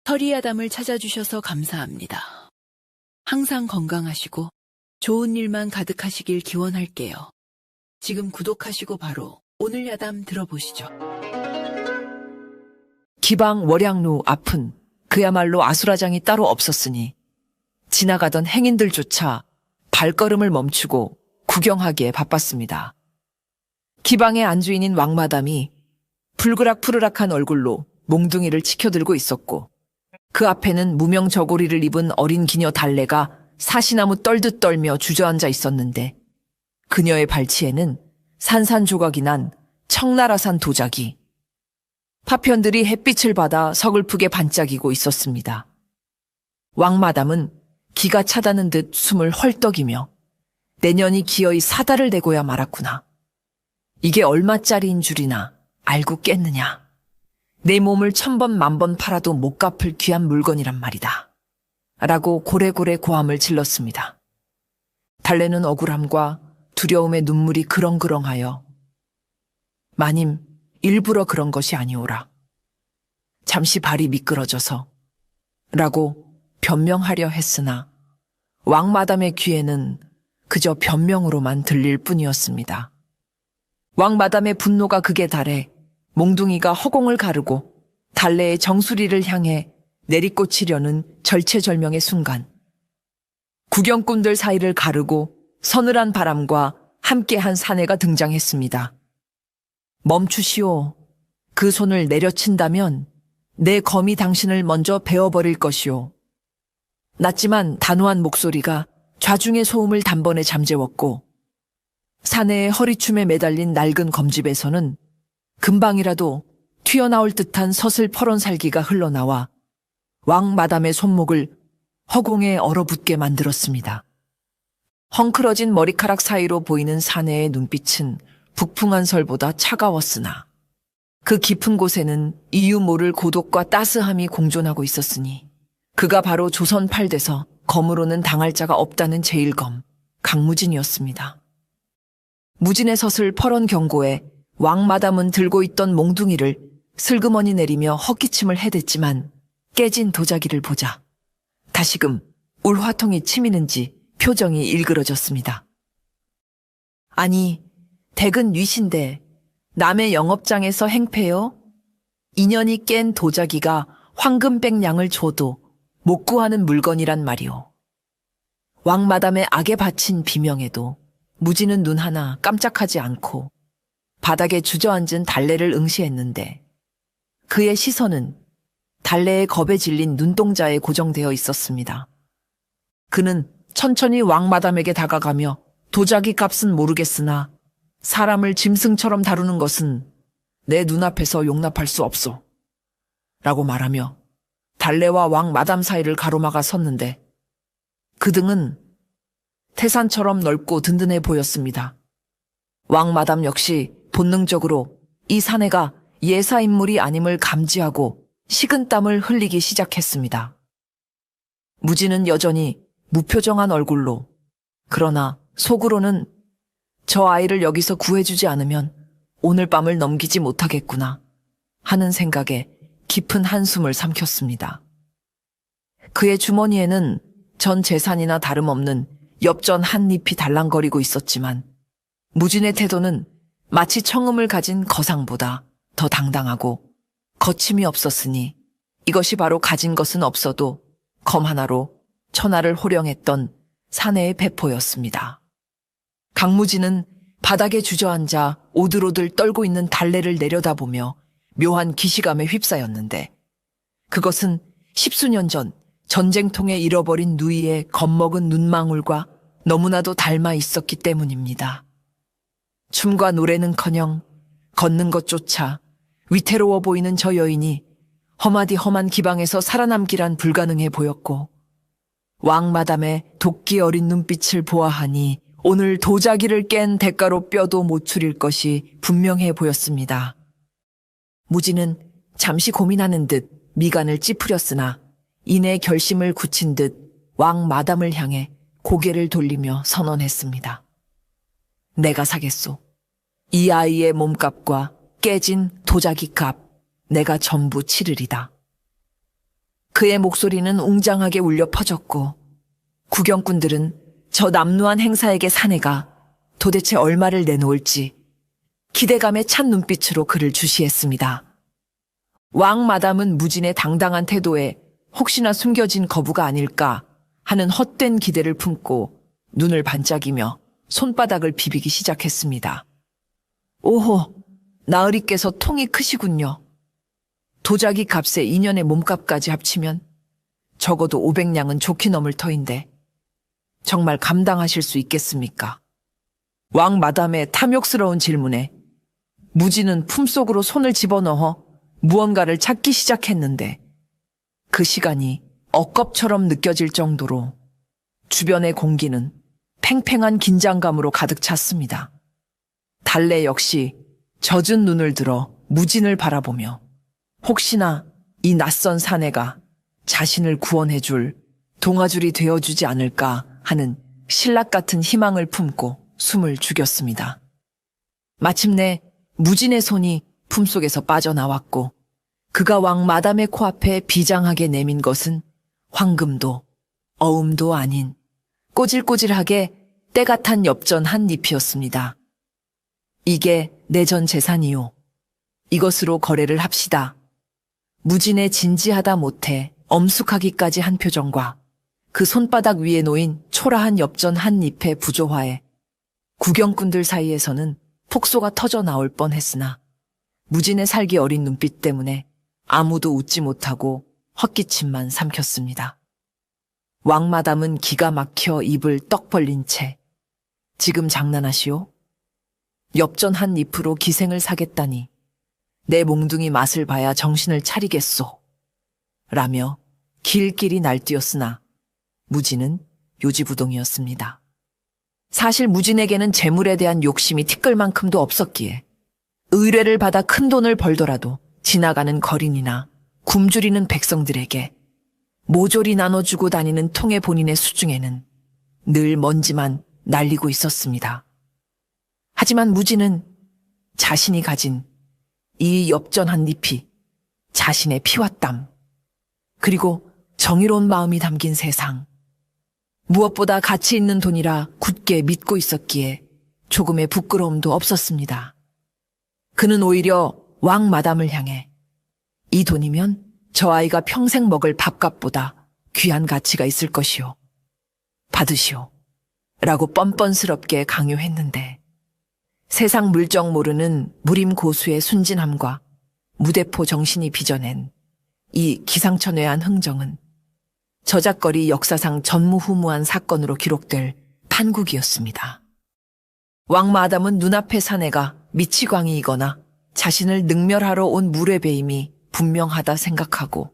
터리아담을 찾아주셔서 감사합니다. 항상 건강하시고 좋은 일만 가득하시길 기원할게요. 지금 구독하시고 바로 오늘 야담 들어보시죠. 기방 월양루 앞은 그야말로 아수라장이 따로 없었으니 지나가던 행인들조차 발걸음을 멈추고 구경하기에 바빴습니다. 기방의 안주인인 왕마담이 불그락푸르락한 얼굴로 몽둥이를 치켜들고 있었고 그 앞에는 무명 저고리를 입은 어린 기녀 달래가 사시나무 떨듯 떨며 주저앉아 있었는데 그녀의 발치에는 산산조각이 난 청나라산 도자기, 파편들이 햇빛을 받아 서글프게 반짝이고 있었습니다. 왕마담은 기가 차다는 듯 숨을 헐떡이며 내년이 기어이 사달을 대고야 말았구나. 이게 얼마짜리인 줄이나 알고 깼느냐. 내 몸을 1000번 만번 팔아도 못 갚을 귀한 물건이란 말이다. 라고 고래고래 고함을 질렀습니다. 달래는 억울함과 두려움의 눈물이 그렁그렁하여 마님, 일부러 그런 것이 아니오라. 잠시 발이 미끄러져서 라고 변명하려 했으나 왕마담의 귀에는 그저 변명으로만 들릴 뿐이었습니다. 왕마담의 분노가 극에 달해 몽둥이가 허공을 가르고 달래의 정수리를 향해 내리꽂히려는 절체절명의 순간 구경꾼들 사이를 가르고 서늘한 바람과 함께한 사내가 등장했습니다. 멈추시오. 그 손을 내려친다면 내 검이 당신을 먼저 베어버릴 것이오. 낮지만 단호한 목소리가 좌중의 소음을 단번에 잠재웠고 사내의 허리춤에 매달린 낡은 검집에서는 금방이라도 튀어나올 듯한 서슬퍼런 살기가 흘러나와 왕마담의 손목을 허공에 얼어붙게 만들었습니다. 헝클어진 머리카락 사이로 보이는 사내의 눈빛은 북풍한 설보다 차가웠으나 그 깊은 곳에는 이유 모를 고독과 따스함이 공존하고 있었으니 그가 바로 조선 8대서 검으로는 당할 자가 없다는 제1검 강무진이었습니다. 무진의 서슬 퍼런 경고에 왕마담은 들고 있던 몽둥이를 슬그머니 내리며 헛기침을 해댔지만 깨진 도자기를 보자 다시금 울화통이 치미는지 표정이 일그러졌습니다. 아니, 댁은 위신데 남의 영업장에서 행패요? 인연이 깬 도자기가 황금백냥을 줘도 못 구하는 물건이란 말이오. 왕마담의 악에 바친 비명에도 무지는 눈 하나 깜짝하지 않고 바닥에 주저앉은 달래를 응시했는데 그의 시선은 달래의 겁에 질린 눈동자에 고정되어 있었습니다. 그는 천천히 왕마담에게 다가가며 도자기 값은 모르겠으나 사람을 짐승처럼 다루는 것은 내 눈앞에서 용납할 수 없소. 라고 말하며 달래와 왕마담 사이를 가로막아 섰는데 그 등은 태산처럼 넓고 든든해 보였습니다. 왕마담 역시 본능적으로 이 사내가 예사인물이 아님을 감지하고 식은땀을 흘리기 시작했습니다. 무지는 여전히 무표정한 얼굴로 그러나 속으로는 저 아이를 여기서 구해주지 않으면 오늘 밤을 넘기지 못하겠구나 하는 생각에 깊은 한숨을 삼켰습니다. 그의 주머니에는 전 재산이나 다름없는 엽전 한 잎이 달랑거리고 있었지만 무진의 태도는 마치 청음을 가진 거상보다 더 당당하고 거침이 없었으니 이것이 바로 가진 것은 없어도 검 하나로 천하를 호령했던 사내의 배포였습니다. 강무진은 바닥에 주저앉아 오들오들 떨고 있는 달래를 내려다보며 묘한 기시감에 휩싸였는데 그것은 10수년 전 전쟁통에 잃어버린 누이의 겁먹은 눈망울과 너무나도 닮아 있었기 때문입니다. 춤과 노래는커녕 걷는 것조차 위태로워 보이는 저 여인이 험하디 험한 기방에서 살아남기란 불가능해 보였고 왕마담의 도끼 어린 눈빛을 보아하니 오늘 도자기를 깬 대가로 뼈도 못 추릴 것이 분명해 보였습니다. 무지는 잠시 고민하는 듯 미간을 찌푸렸으나 이내 결심을 굳힌 듯 왕마담을 향해 고개를 돌리며 선언했습니다. 내가 사겠소. 이 아이의 몸값과 깨진 도자기 값 내가 전부 치르리다. 그의 목소리는 웅장하게 울려 퍼졌고 구경꾼들은 저 남루한 행사에게 사내가 도대체 얼마를 내놓을지 기대감에 찬 눈빛으로 그를 주시했습니다. 왕 마담은 무진의 당당한 태도에 혹시나 숨겨진 거부가 아닐까 하는 헛된 기대를 품고 눈을 반짝이며 손바닥을 비비기 시작했습니다. 오호, 나으리께서 통이 크시군요. 도자기 값에 2년의 몸값까지 합치면 적어도 500냥은 좋게 넘을 터인데 정말 감당하실 수 있겠습니까? 왕 마담의 탐욕스러운 질문에 무진은 품속으로 손을 집어넣어 무언가를 찾기 시작했는데 그 시간이 억겁처럼 느껴질 정도로 주변의 공기는 팽팽한 긴장감으로 가득 찼습니다. 달래 역시 젖은 눈을 들어 무진을 바라보며 혹시나 이 낯선 사내가 자신을 구원해줄 동아줄이 되어주지 않을까 하는 신락 같은 희망을 품고 숨을 죽였습니다. 마침내 무진의 손이 품속에서 빠져나왔고 그가 왕 마담의 코앞에 비장하게 내민 것은 황금도 어음도 아닌 꼬질꼬질하게 때가 탄 엽전 한 잎이었습니다. 이게 내 전 재산이요. 이것으로 거래를 합시다. 무진의 진지하다 못해 엄숙하기까지 한 표정과 그 손바닥 위에 놓인 초라한 엽전 한 잎의 부조화에 구경꾼들 사이에서는 폭소가 터져 나올 뻔했으나 무진의 살기 어린 눈빛 때문에 아무도 웃지 못하고 헛기침만 삼켰습니다. 왕마담은 기가 막혀 입을 떡 벌린 채 지금 장난하시오? 엽전 한 잎으로 기생을 사겠다니 내 몽둥이 맛을 봐야 정신을 차리겠소. 라며 길길이 날뛰었으나 무진은 요지부동이었습니다. 사실 무진에게는 재물에 대한 욕심이 티끌만큼도 없었기에 의뢰를 받아 큰 돈을 벌더라도 지나가는 거린이나 굶주리는 백성들에게 모조리 나눠주고 다니는 통의 본인의 수중에는 늘 먼지만 날리고 있었습니다. 하지만 무진은 자신이 가진 이 엽전 한 잎이 자신의 피와 땀, 그리고 정의로운 마음이 담긴 세상, 무엇보다 가치 있는 돈이라 굳게 믿고 있었기에 조금의 부끄러움도 없었습니다. 그는 오히려 왕 마담을 향해 이 돈이면 저 아이가 평생 먹을 밥값보다 귀한 가치가 있을 것이오. 받으시오. 라고 뻔뻔스럽게 강요했는데 세상 물정 모르는 무림 고수의 순진함과 무대포 정신이 빚어낸 이 기상천외한 흥정은 저작거리 역사상 전무후무한 사건으로 기록될 판국이었습니다. 왕마담은 눈앞의 사내가 미치광이이거나 자신을 능멸하러 온 무례배임이 분명하다 생각하고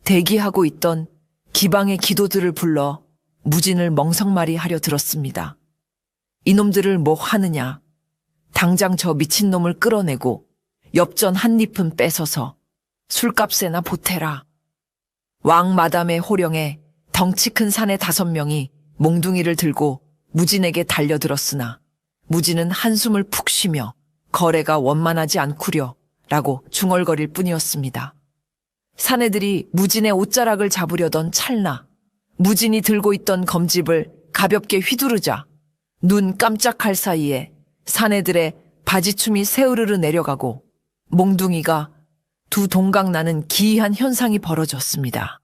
대기하고 있던 기방의 기도들을 불러 무진을 멍석말이 하려 들었습니다. 이놈들을 뭐 하느냐. 당장 저 미친놈을 끌어내고 엽전 한 잎은 뺏어서 술값에나 보태라. 왕 마담의 호령에 덩치 큰 사내 5명이 몽둥이를 들고 무진에게 달려들었으나 무진은 한숨을 푹 쉬며 거래가 원만하지 않구려 라고 중얼거릴 뿐이었습니다. 사내들이 무진의 옷자락을 잡으려던 찰나 무진이 들고 있던 검집을 가볍게 휘두르자 눈 깜짝할 사이에 사내들의 바지춤이 새으르르 내려가고 몽둥이가 두 동강 나는 기이한 현상이 벌어졌습니다.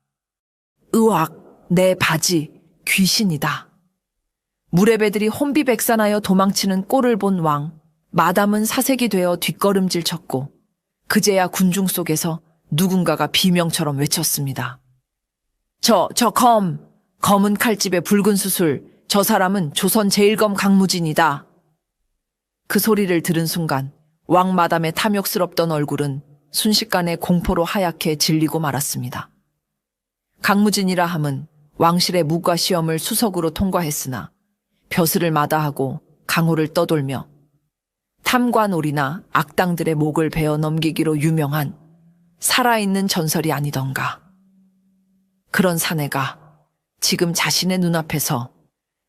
으악, 내 바지, 귀신이다. 무례배들이 혼비백산하여 도망치는 꼴을 본 왕, 마담은 사색이 되어 뒷걸음질 쳤고 그제야 군중 속에서 누군가가 비명처럼 외쳤습니다. 검은 칼집에 붉은 수술, 저 사람은 조선 제1검 강무진이다. 그 소리를 들은 순간 왕마담의 탐욕스럽던 얼굴은 순식간에 공포로 하얗게 질리고 말았습니다. 강무진이라 함은 왕실의 무과 시험을 수석으로 통과했으나 벼슬을 마다하고 강호를 떠돌며 탐관오리나 악당들의 목을 베어 넘기기로 유명한 살아있는 전설이 아니던가. 그런 사내가 지금 자신의 눈앞에서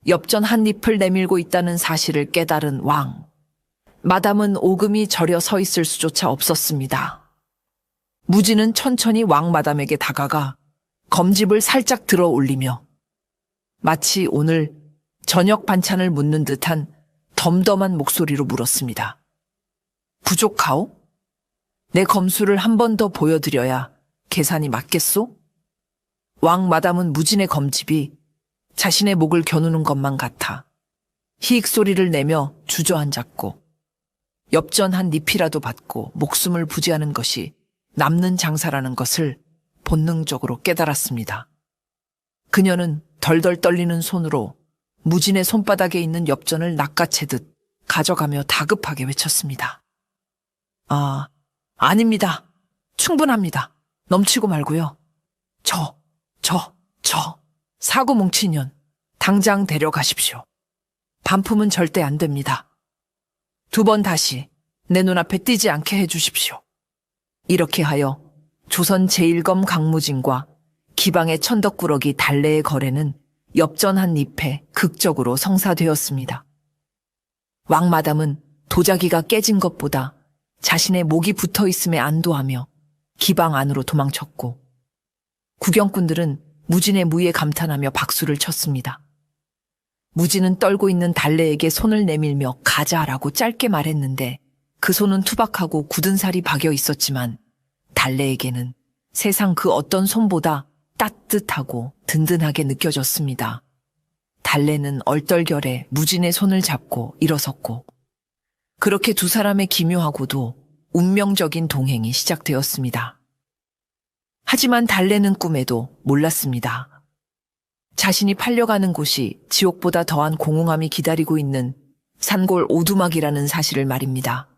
엽전 한 잎을 내밀고 있다는 사실을 깨달은 왕. 마담은 오금이 저려 서 있을 수조차 없었습니다. 무진은 천천히 왕 마담에게 다가가 검집을 살짝 들어 올리며 마치 오늘 저녁 반찬을 묻는 듯한 덤덤한 목소리로 물었습니다. 부족하오? 내 검수를 한 번 더 보여드려야 계산이 맞겠소? 왕 마담은 무진의 검집이 자신의 목을 겨누는 것만 같아 히익 소리를 내며 주저앉았고 엽전 한 잎이라도 받고 목숨을 부지하는 것이 남는 장사라는 것을 본능적으로 깨달았습니다. 그녀는 덜덜 떨리는 손으로 무진의 손바닥에 있는 엽전을 낚아채듯 가져가며 다급하게 외쳤습니다. 아닙니다. 충분합니다. 넘치고 말고요. 저, 사고 뭉친 년, 당장 데려가십시오. 반품은 절대 안 됩니다. 2번 다시 내 눈앞에 띄지 않게 해주십시오. 이렇게 하여 조선 제1검 강무진과 기방의 천덕꾸러기 달래의 거래는 엽전 한 잎에 극적으로 성사되었습니다. 왕마담은 도자기가 깨진 것보다 자신의 목이 붙어 있음에 안도하며 기방 안으로 도망쳤고 구경꾼들은 무진의 무에 감탄하며 박수를 쳤습니다. 무진은 떨고 있는 달래에게 손을 내밀며 가자라고 짧게 말했는데 그 손은 투박하고 굳은 살이 박여 있었지만 달래에게는 세상 그 어떤 손보다 따뜻하고 든든하게 느껴졌습니다. 달래는 얼떨결에 무진의 손을 잡고 일어섰고 그렇게 두 사람의 기묘하고도 운명적인 동행이 시작되었습니다. 하지만 달래는 꿈에도 몰랐습니다. 자신이 팔려가는 곳이 지옥보다 더한 공허함이 기다리고 있는 산골 오두막이라는 사실을 말입니다.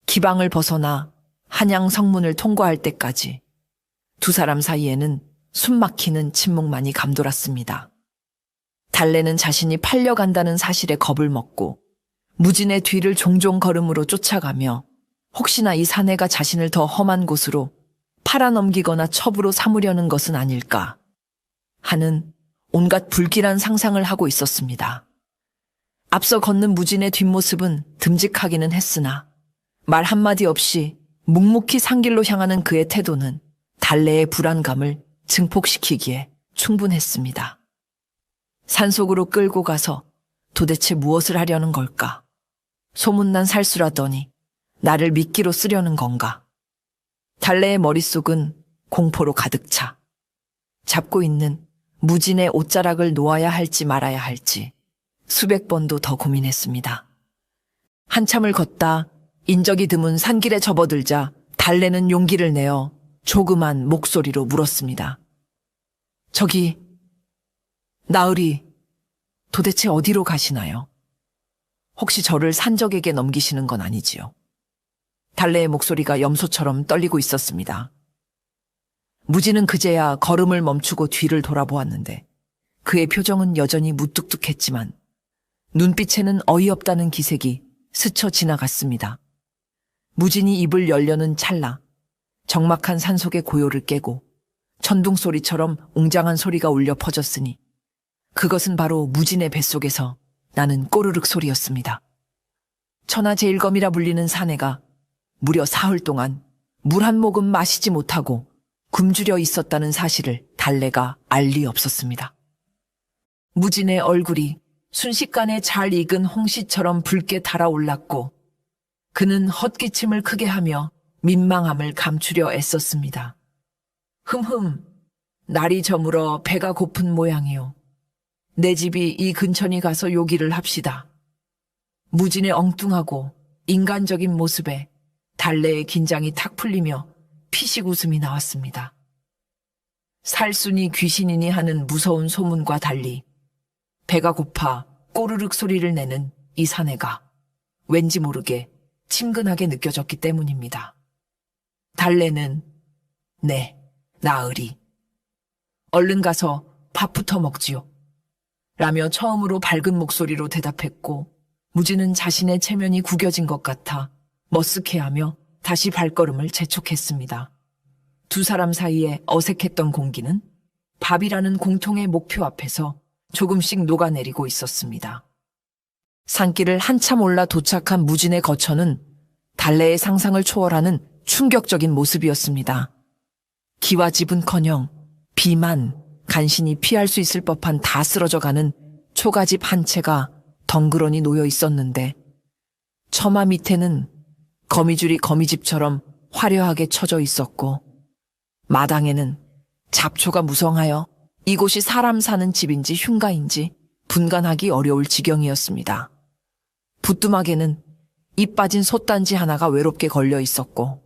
기방을 벗어나 한양 성문을 통과할 때까지 두 사람 사이에는 숨막히는 침묵만이 감돌았습니다. 달래는 자신이 팔려간다는 사실에 겁을 먹고 무진의 뒤를 종종 걸음으로 쫓아가며 혹시나 이 사내가 자신을 더 험한 곳으로 팔아넘기거나 첩으로 삼으려는 것은 아닐까 하는 온갖 불길한 상상을 하고 있었습니다. 앞서 걷는 무진의 뒷모습은 듬직하기는 했으나 말 한마디 없이 묵묵히 산길로 향하는 그의 태도는 달래의 불안감을 증폭시키기에 충분했습니다. 산속으로 끌고 가서 도대체 무엇을 하려는 걸까? 소문난 살수라더니 나를 미끼로 쓰려는 건가? 달래의 머릿속은 공포로 가득 차 잡고 있는 무진의 옷자락을 놓아야 할지 말아야 할지 수백 번도 더 고민했습니다. 한참을 걷다 인적이 드문 산길에 접어들자 달래는 용기를 내어 조그만 목소리로 물었습니다. 저기, 나으리, 도대체 어디로 가시나요? 혹시 저를 산적에게 넘기시는 건 아니지요? 달래의 목소리가 염소처럼 떨리고 있었습니다. 무진은 그제야 걸음을 멈추고 뒤를 돌아보았는데 그의 표정은 여전히 무뚝뚝했지만 눈빛에는 어이없다는 기색이 스쳐 지나갔습니다. 무진이 입을 열려는 찰나 적막한 산속의 고요를 깨고 천둥소리처럼 웅장한 소리가 울려 퍼졌으니 그것은 바로 무진의 뱃속에서 나는 꼬르륵 소리였습니다. 천하제일검이라 불리는 사내가 무려 사흘 동안 물 한 모금 마시지 못하고 굶주려 있었다는 사실을 달래가 알 리 없었습니다. 무진의 얼굴이 순식간에 잘 익은 홍시처럼 붉게 달아올랐고 그는 헛기침을 크게 하며 민망함을 감추려 애썼습니다. 흠흠, 날이 저물어 배가 고픈 모양이요. 내 집이 이 근처니 가서 요기를 합시다. 무진의 엉뚱하고 인간적인 모습에 달래의 긴장이 탁 풀리며 피식 웃음이 나왔습니다. 살순이 귀신이니 하는 무서운 소문과 달리 배가 고파 꼬르륵 소리를 내는 이 사내가 왠지 모르게 친근하게 느껴졌기 때문입니다. 달래는 네, 나으리. 얼른 가서 밥부터 먹지요. 라며 처음으로 밝은 목소리로 대답했고 무진은 자신의 체면이 구겨진 것 같아 머쓱해하며 다시 발걸음을 재촉했습니다. 두 사람 사이에 어색했던 공기는 밥이라는 공통의 목표 앞에서 조금씩 녹아내리고 있었습니다. 산길을 한참 올라 도착한 무진의 거처는 달래의 상상을 초월하는 충격적인 모습이었습니다. 기와 집은커녕 비만, 간신히 피할 수 있을 법한 다 쓰러져가는 초가집 한 채가 덩그러니 놓여 있었는데 처마 밑에는 거미줄이 거미집처럼 화려하게 쳐져 있었고 마당에는 잡초가 무성하여 이곳이 사람 사는 집인지 흉가인지 분간하기 어려울 지경이었습니다. 부뚜막에는 잎 빠진 솥단지 하나가 외롭게 걸려 있었고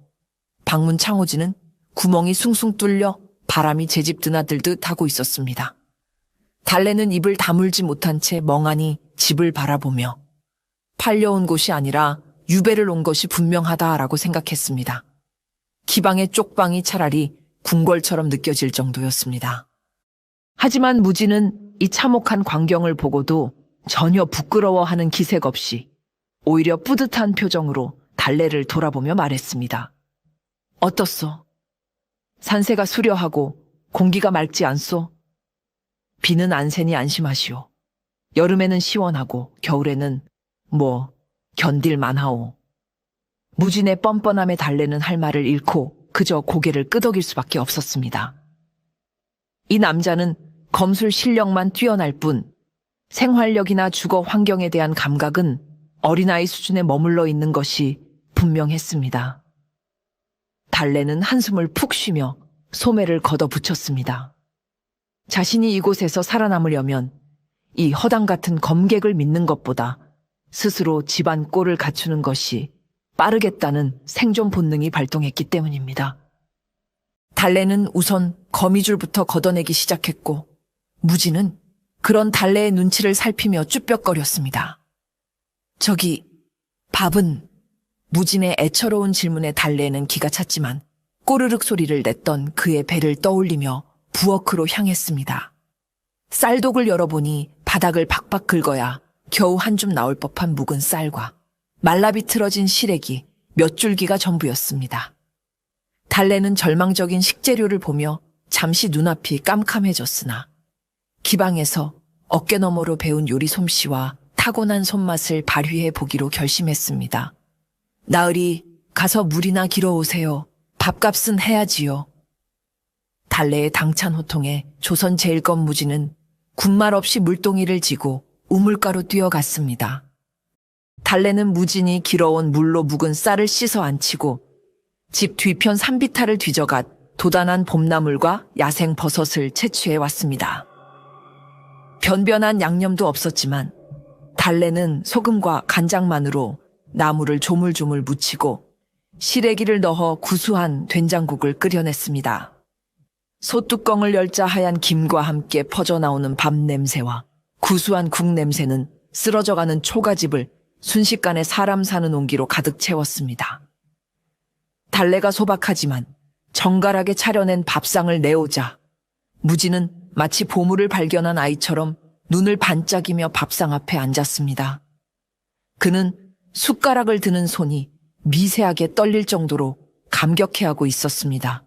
방문 창호지는 구멍이 숭숭 뚫려 바람이 제 집 드나들듯 하고 있었습니다. 달래는 입을 다물지 못한 채 멍하니 집을 바라보며 팔려온 곳이 아니라 유배를 온 것이 분명하다라고 생각했습니다. 기방의 쪽방이 차라리 궁궐처럼 느껴질 정도였습니다. 하지만 무지는 이 참혹한 광경을 보고도 전혀 부끄러워하는 기색 없이 오히려 뿌듯한 표정으로 달래를 돌아보며 말했습니다. 어떻소? 산세가 수려하고 공기가 맑지 않소? 비는 안 새니 안심하시오. 여름에는 시원하고 겨울에는 견딜만하오. 무진의 뻔뻔함에 달래는 할 말을 잃고 그저 고개를 끄덕일 수밖에 없었습니다. 이 남자는 검술 실력만 뛰어날 뿐 생활력이나 주거 환경에 대한 감각은 어린아이 수준에 머물러 있는 것이 분명했습니다. 달래는 한숨을 푹 쉬며 소매를 걷어붙였습니다. 자신이 이곳에서 살아남으려면 이 허당 같은 검객을 믿는 것보다 스스로 집안 꼴을 갖추는 것이 빠르겠다는 생존 본능이 발동했기 때문입니다. 달래는 우선 거미줄부터 걷어내기 시작했고 무지는 그런 달래의 눈치를 살피며 쭈뼛거렸습니다. 저기 밥은? 무진의 애처로운 질문에 달래는 기가 찼지만 꼬르륵 소리를 냈던 그의 배를 떠올리며 부엌으로 향했습니다. 쌀독을 열어보니 바닥을 박박 긁어야 겨우 한 줌 나올 법한 묵은 쌀과 말라비틀어진 시래기 몇 줄기가 전부였습니다. 달래는 절망적인 식재료를 보며 잠시 눈앞이 깜깜해졌으나 기방에서 어깨너머로 배운 요리 솜씨와 타고난 손맛을 발휘해 보기로 결심했습니다. 나으리 가서 물이나 길어 오세요. 밥값은 해야지요. 달래의 당찬 호통에 조선 제일검 무지는 군말 없이 물동이를 지고 우물가로 뛰어갔습니다. 달래는 무진이 길어온 물로 묵은 쌀을 씻어 안치고 집 뒤편 산비탈을 뒤져가 도단한 봄나물과 야생 버섯을 채취해 왔습니다. 변변한 양념도 없었지만 달래는 소금과 간장만으로 나물을 조물조물 무치고 시래기를 넣어 구수한 된장국을 끓여냈습니다. 솥뚜껑을 열자 하얀 김과 함께 퍼져나오는 밥 냄새와 구수한 국 냄새는 쓰러져가는 초가집을 순식간에 사람 사는 온기로 가득 채웠습니다. 달래가 소박하지만 정갈하게 차려낸 밥상을 내오자 무지는 마치 보물을 발견한 아이처럼 눈을 반짝이며 밥상 앞에 앉았습니다. 그는 숟가락을 드는 손이 미세하게 떨릴 정도로 감격해하고 있었습니다.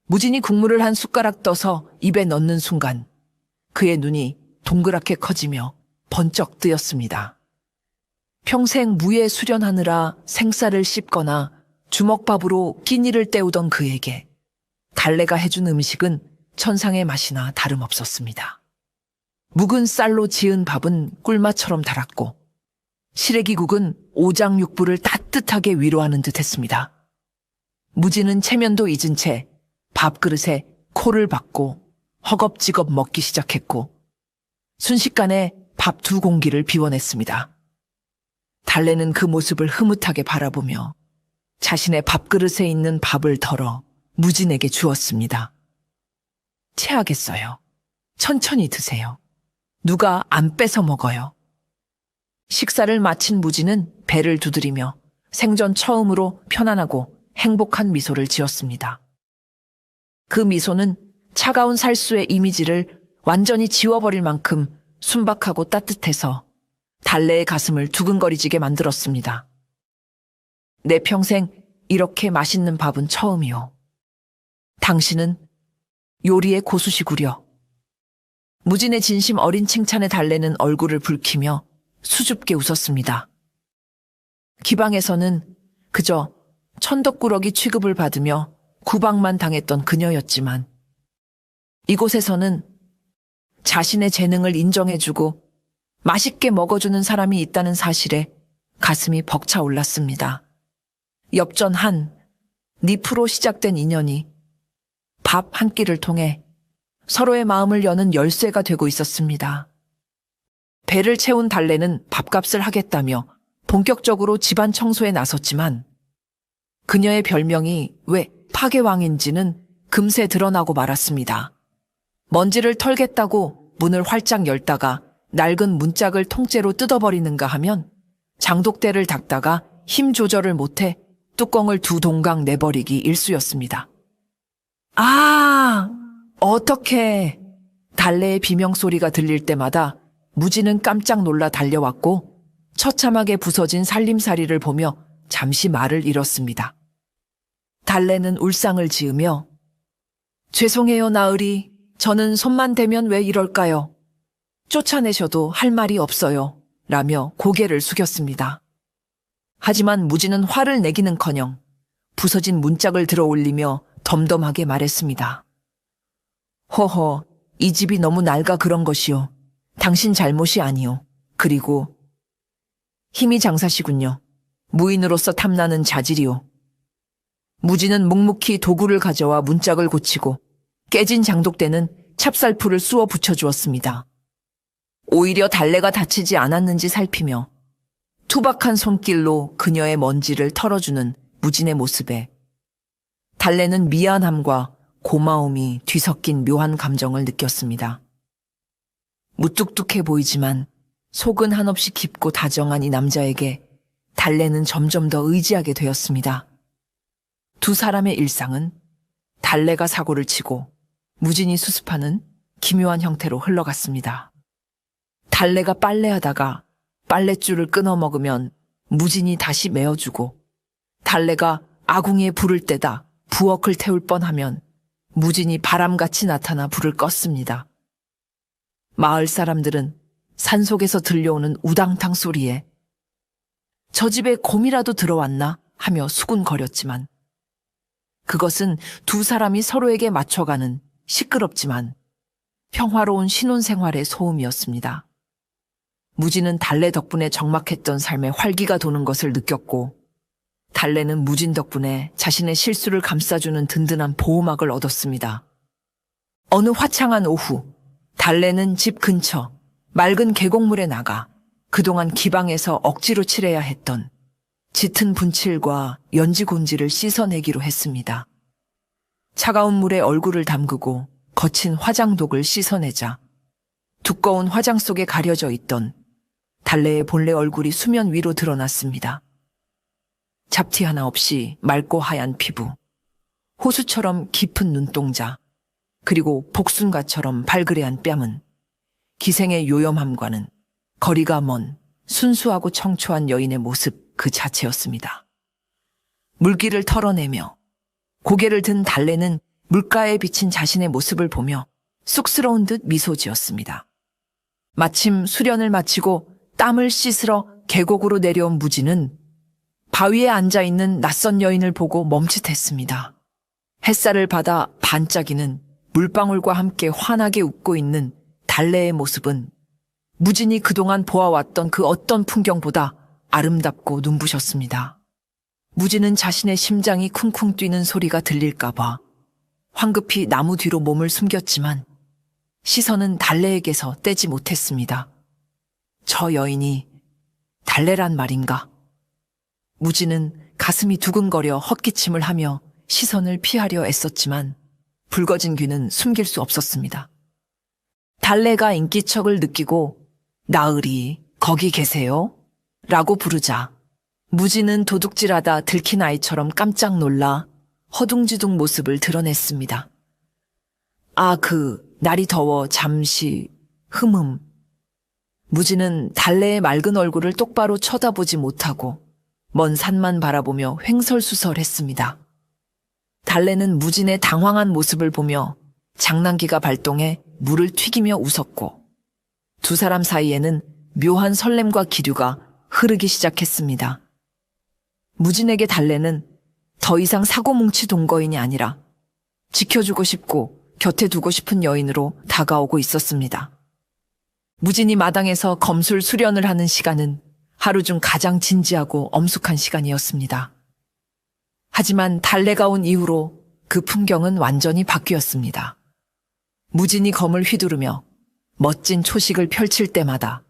무진이 국물을 한 숟가락 떠서 입에 넣는 순간 그의 눈이 동그랗게 커지며 번쩍 뜨였습니다. 평생 무에 수련하느라 생쌀을 씹거나 주먹밥으로 끼니를 때우던 그에게 달래가 해준 음식은 천상의 맛이나 다름없었습니다. 묵은 쌀로 지은 밥은 꿀맛처럼 달았고 시래기국은 오장육부를 따뜻하게 위로하는 듯 했습니다. 무지는 체면도 잊은 채 밥그릇에 코를 박고 허겁지겁 먹기 시작했고 순식간에 밥 2공기를 비워냈습니다. 달래는 그 모습을 흐뭇하게 바라보며 자신의 밥그릇에 있는 밥을 덜어 무진에게 주었습니다. 체하겠어요. 천천히 드세요. 누가 안 뺏어 먹어요. 식사를 마친 무진은 배를 두드리며 생전 처음으로 편안하고 행복한 미소를 지었습니다. 그 미소는 차가운 살수의 이미지를 완전히 지워버릴 만큼 순박하고 따뜻해서 달래의 가슴을 두근거리지게 만들었습니다. 내 평생 이렇게 맛있는 밥은 처음이요. 당신은 요리의 고수시구려. 무진의 진심 어린 칭찬에 달래는 얼굴을 붉히며 수줍게 웃었습니다. 기방에서는 그저 천덕꾸러기 취급을 받으며 구박만 당했던 그녀였지만 이곳에서는 자신의 재능을 인정해주고 맛있게 먹어주는 사람이 있다는 사실에 가슴이 벅차올랐습니다. 엽전 한 잎으로 시작된 인연이 밥 한 끼를 통해 서로의 마음을 여는 열쇠가 되고 있었습니다. 배를 채운 달래는 밥값을 하겠다며 본격적으로 집안 청소에 나섰지만 그녀의 별명이 왜 파괴왕인지는 금세 드러나고 말았습니다. 먼지를 털겠다고 문을 활짝 열다가 낡은 문짝을 통째로 뜯어버리는가 하면 장독대를 닦다가 힘 조절을 못해 뚜껑을 두 동강 내버리기 일쑤였습니다. 아, 어떡해. 달래의 비명소리가 들릴 때마다 무지는 깜짝 놀라 달려왔고 처참하게 부서진 살림살이를 보며 잠시 말을 잃었습니다. 달래는 울상을 지으며 죄송해요, 나으리. 저는 손만 대면 왜 이럴까요? 쫓아내셔도 할 말이 없어요. 라며 고개를 숙였습니다. 하지만 무지는 화를 내기는커녕 부서진 문짝을 들어 올리며 덤덤하게 말했습니다. 허허, 이 집이 너무 낡아 그런 것이요. 당신 잘못이 아니요. 그리고 힘이 장사시군요. 무인으로서 탐나는 자질이요. 무지는 묵묵히 도구를 가져와 문짝을 고치고 깨진 장독대는 찹쌀풀을 쑤어 붙여주었습니다. 오히려 달래가 다치지 않았는지 살피며 투박한 손길로 그녀의 먼지를 털어주는 무진의 모습에 달래는 미안함과 고마움이 뒤섞인 묘한 감정을 느꼈습니다. 무뚝뚝해 보이지만 속은 한없이 깊고 다정한 이 남자에게 달래는 점점 더 의지하게 되었습니다. 두 사람의 일상은 달래가 사고를 치고 무진이 수습하는 기묘한 형태로 흘러갔습니다. 달래가 빨래하다가 빨랫줄을 끊어 먹으면 무진이 다시 메어주고 달래가 아궁이에 불을 떼다 부엌을 태울 뻔하면 무진이 바람같이 나타나 불을 껐습니다. 마을 사람들은 산속에서 들려오는 우당탕 소리에 저 집에 곰이라도 들어왔나 하며 수군거렸지만 그것은 두 사람이 서로에게 맞춰가는 시끄럽지만 평화로운 신혼생활의 소음이었습니다. 무진은 달래 덕분에 적막했던 삶에 활기가 도는 것을 느꼈고 달래는 무진 덕분에 자신의 실수를 감싸주는 든든한 보호막을 얻었습니다. 어느 화창한 오후 달래는 집 근처 맑은 계곡물에 나가 그동안 기방에서 억지로 칠해야 했던 짙은 분칠과 연지곤지를 씻어내기로 했습니다. 차가운 물에 얼굴을 담그고 거친 화장독을 씻어내자 두꺼운 화장 속에 가려져 있던 달래의 본래 얼굴이 수면 위로 드러났습니다. 잡티 하나 없이 맑고 하얀 피부, 호수처럼 깊은 눈동자, 그리고 복순가처럼 발그레한 뺨은 기생의 요염함과는 거리가 먼 순수하고 청초한 여인의 모습 그 자체였습니다. 물기를 털어내며 고개를 든 달래는 물가에 비친 자신의 모습을 보며 쑥스러운 듯 미소 지었습니다. 마침 수련을 마치고 땀을 씻으러 계곡으로 내려온 무지는 바위에 앉아있는 낯선 여인을 보고 멈칫했습니다. 햇살을 받아 반짝이는 물방울과 함께 환하게 웃고 있는 달래의 모습은 무진이 그동안 보아왔던 그 어떤 풍경보다 아름답고 눈부셨습니다. 무진은 자신의 심장이 쿵쿵 뛰는 소리가 들릴까봐 황급히 나무 뒤로 몸을 숨겼지만 시선은 달래에게서 떼지 못했습니다. 저 여인이 달래란 말인가? 무진은 가슴이 두근거려 헛기침을 하며 시선을 피하려 애썼지만 붉어진 귀는 숨길 수 없었습니다. 달래가 인기척을 느끼고 나으리 거기 계세요? 라고 부르자 무진은 도둑질하다 들킨 아이처럼 깜짝 놀라 허둥지둥 모습을 드러냈습니다. 아, 날이 더워 잠시 흠흠. 무진은 달래의 맑은 얼굴을 똑바로 쳐다보지 못하고 먼 산만 바라보며 횡설수설했습니다. 달래는 무진의 당황한 모습을 보며 장난기가 발동해 물을 튀기며 웃었고 두 사람 사이에는 묘한 설렘과 기류가 흐르기 시작했습니다. 무진에게 달래는 더 이상 사고뭉치 동거인이 아니라 지켜주고 싶고 곁에 두고 싶은 여인으로 다가오고 있었습니다. 무진이 마당에서 검술 수련을 하는 시간은 하루 중 가장 진지하고 엄숙한 시간이었습니다. 하지만 달래가 온 이후로 그 풍경은 완전히 바뀌었습니다. 무진이 검을 휘두르며 멋진 초식을 펼칠 때마다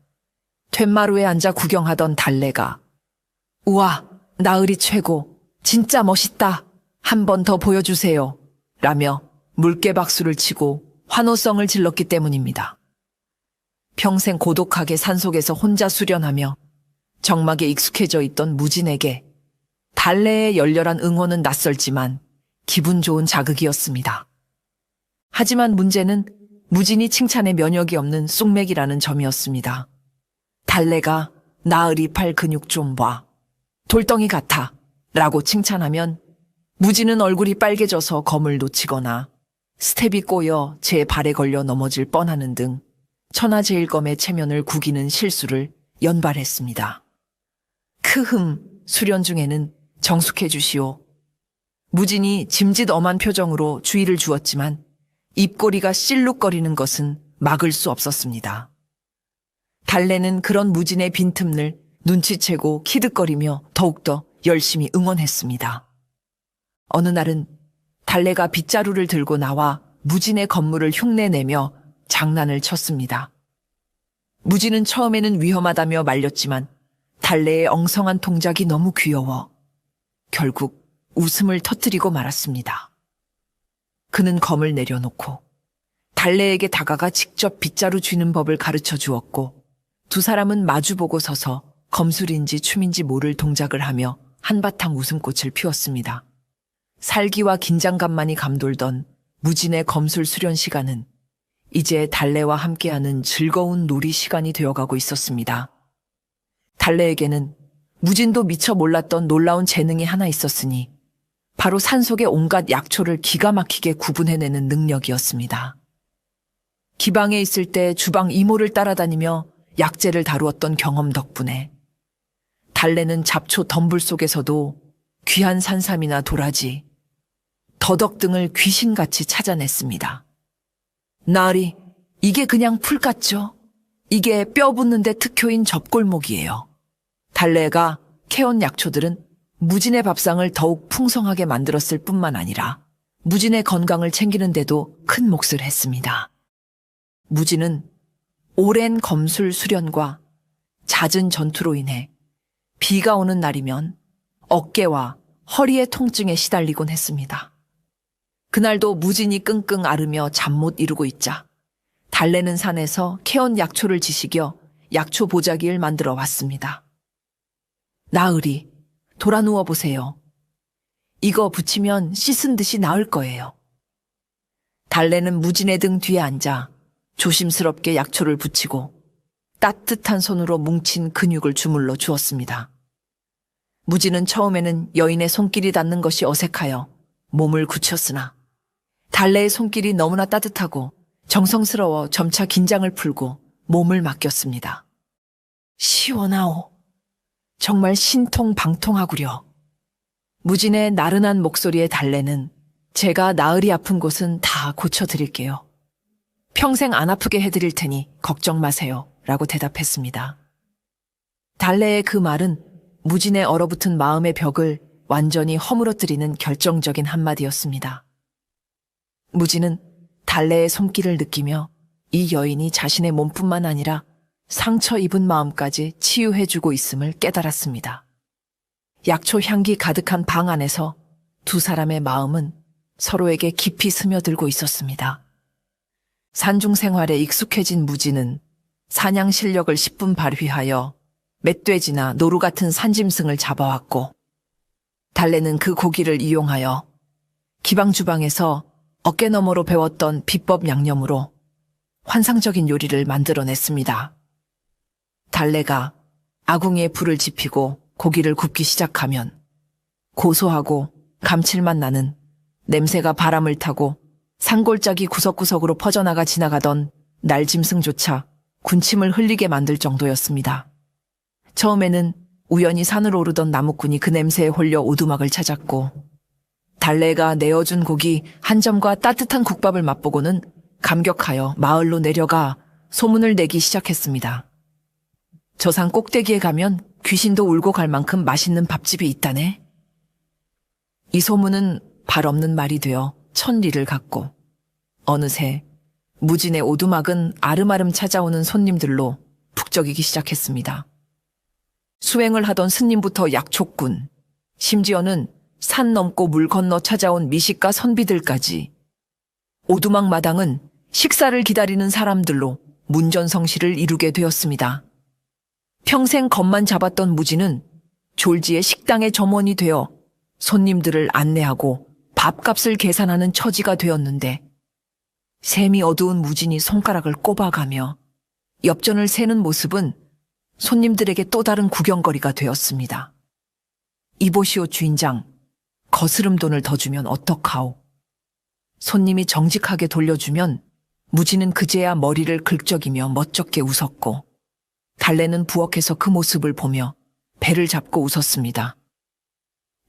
툇마루에 앉아 구경하던 달래가 우와, 나으리 최고, 진짜 멋있다, 한 번 더 보여주세요 라며 물개 박수를 치고 환호성을 질렀기 때문입니다. 평생 고독하게 산속에서 혼자 수련하며 정막에 익숙해져 있던 무진에게 달래의 열렬한 응원은 낯설지만 기분 좋은 자극이었습니다. 하지만 문제는 무진이 칭찬에 면역이 없는 쑥맥이라는 점이었습니다. 달래가 나으리 팔 근육 좀 봐, 돌덩이 같아 라고 칭찬하면 무진은 얼굴이 빨개져서 검을 놓치거나 스텝이 꼬여 제 발에 걸려 넘어질 뻔하는 등 천하제일검의 체면을 구기는 실수를 연발했습니다. 크흠, 수련 중에는 정숙해 주시오. 무진이 짐짓 엄한 표정으로 주의를 주었지만 입꼬리가 실룩거리는 것은 막을 수 없었습니다. 달래는 그런 무진의 빈틈을 눈치채고 키득거리며 더욱더 열심히 응원했습니다. 어느 날은 달래가 빗자루를 들고 나와 무진의 건물을 흉내내며 장난을 쳤습니다. 무진은 처음에는 위험하다며 말렸지만 달래의 엉성한 동작이 너무 귀여워 결국 웃음을 터뜨리고 말았습니다. 그는 검을 내려놓고 달래에게 다가가 직접 빗자루 쥐는 법을 가르쳐 주었고 두 사람은 마주보고 서서 검술인지 춤인지 모를 동작을 하며 한바탕 웃음꽃을 피웠습니다. 살기와 긴장감만이 감돌던 무진의 검술 수련 시간은 이제 달래와 함께하는 즐거운 놀이 시간이 되어가고 있었습니다. 달래에게는 무진도 미처 몰랐던 놀라운 재능이 하나 있었으니 바로 산속의 온갖 약초를 기가 막히게 구분해내는 능력이었습니다. 기방에 있을 때 주방 이모를 따라다니며 약재를 다루었던 경험 덕분에 달래는 잡초 덤불 속에서도 귀한 산삼이나 도라지, 더덕 등을 귀신같이 찾아냈습니다. 나으리, 이게 그냥 풀 같죠? 이게 뼈 붙는데 특효인 접골목이에요. 달래가 캐온 약초들은 무진의 밥상을 더욱 풍성하게 만들었을 뿐만 아니라 무진의 건강을 챙기는데도 큰 몫을 했습니다. 무진은 오랜 검술 수련과 잦은 전투로 인해 비가 오는 날이면 어깨와 허리의 통증에 시달리곤 했습니다. 그날도 무진이 끙끙 앓으며 잠 못 이루고 있자 달래는 산에서 캐온 약초를 지식여 약초 보자기를 만들어 왔습니다. 나으리, 돌아 누워 보세요. 이거 붙이면 씻은 듯이 나을 거예요. 달래는 무진의 등 뒤에 앉아 조심스럽게 약초를 붙이고 따뜻한 손으로 뭉친 근육을 주물러 주었습니다. 무진은 처음에는 여인의 손길이 닿는 것이 어색하여 몸을 굳혔으나 달래의 손길이 너무나 따뜻하고 정성스러워 점차 긴장을 풀고 몸을 맡겼습니다. 시원하오. 정말 신통방통하구려. 무진의 나른한 목소리에 달래는 제가 나으리 아픈 곳은 다 고쳐드릴게요. 평생 안 아프게 해드릴 테니 걱정 마세요. 라고 대답했습니다. 달래의 그 말은 무진의 얼어붙은 마음의 벽을 완전히 허물어뜨리는 결정적인 한마디였습니다. 무진은 달래의 손길을 느끼며 이 여인이 자신의 몸뿐만 아니라 상처 입은 마음까지 치유해주고 있음을 깨달았습니다. 약초 향기 가득한 방 안에서 두 사람의 마음은 서로에게 깊이 스며들고 있었습니다. 산중 생활에 익숙해진 무진은 사냥 실력을 10분 발휘하여 멧돼지나 노루 같은 산짐승을 잡아왔고 달래는 그 고기를 이용하여 기방주방에서 어깨너머로 배웠던 비법 양념으로 환상적인 요리를 만들어냈습니다. 달래가 아궁이에 불을 지피고 고기를 굽기 시작하면 고소하고 감칠맛 나는 냄새가 바람을 타고 산골짜기 구석구석으로 퍼져나가 지나가던 날짐승조차 군침을 흘리게 만들 정도였습니다. 처음에는 우연히 산으로 오르던 나무꾼이 그 냄새에 홀려 오두막을 찾았고 달래가 내어준 고기 한 점과 따뜻한 국밥을 맛보고는 감격하여 마을로 내려가 소문을 내기 시작했습니다. 저 산 꼭대기에 가면 귀신도 울고 갈 만큼 맛있는 밥집이 있다네. 이 소문은 발 없는 말이 되어 천리를 갔고 어느새 무진의 오두막은 아름아름 찾아오는 손님들로 북적이기 시작했습니다. 수행을 하던 스님부터 약초꾼, 심지어는 산 넘고 물 건너 찾아온 미식가 선비들까지 오두막 마당은 식사를 기다리는 사람들로 문전성시를 이루게 되었습니다. 평생 겁만 잡았던 무진은 졸지에 식당의 점원이 되어 손님들을 안내하고 밥값을 계산하는 처지가 되었는데 샘이 어두운 무진이 손가락을 꼽아가며 엽전을 세는 모습은 손님들에게 또 다른 구경거리가 되었습니다. 이보시오 주인장, 거스름 돈을 더 주면 어떡하오? 손님이 정직하게 돌려주면 무진은 그제야 머리를 긁적이며 멋쩍게 웃었고 달래는 부엌에서 그 모습을 보며 배를 잡고 웃었습니다.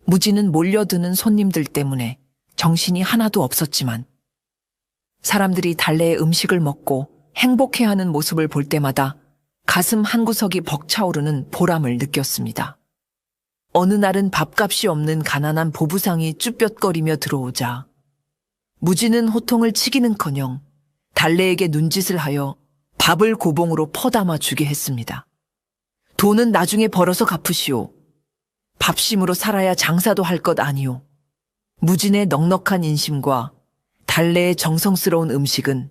무진은 몰려드는 손님들 때문에 정신이 하나도 없었지만 사람들이 달래의 음식을 먹고 행복해하는 모습을 볼 때마다 가슴 한구석이 벅차오르는 보람을 느꼈습니다. 어느 날은 밥값이 없는 가난한 보부상이 쭈뼛거리며 들어오자 무진은 호통을 치기는커녕 달래에게 눈짓을 하여 밥을 고봉으로 퍼담아 주게 했습니다. 돈은 나중에 벌어서 갚으시오. 밥심으로 살아야 장사도 할 것 아니오. 무진의 넉넉한 인심과 달래의 정성스러운 음식은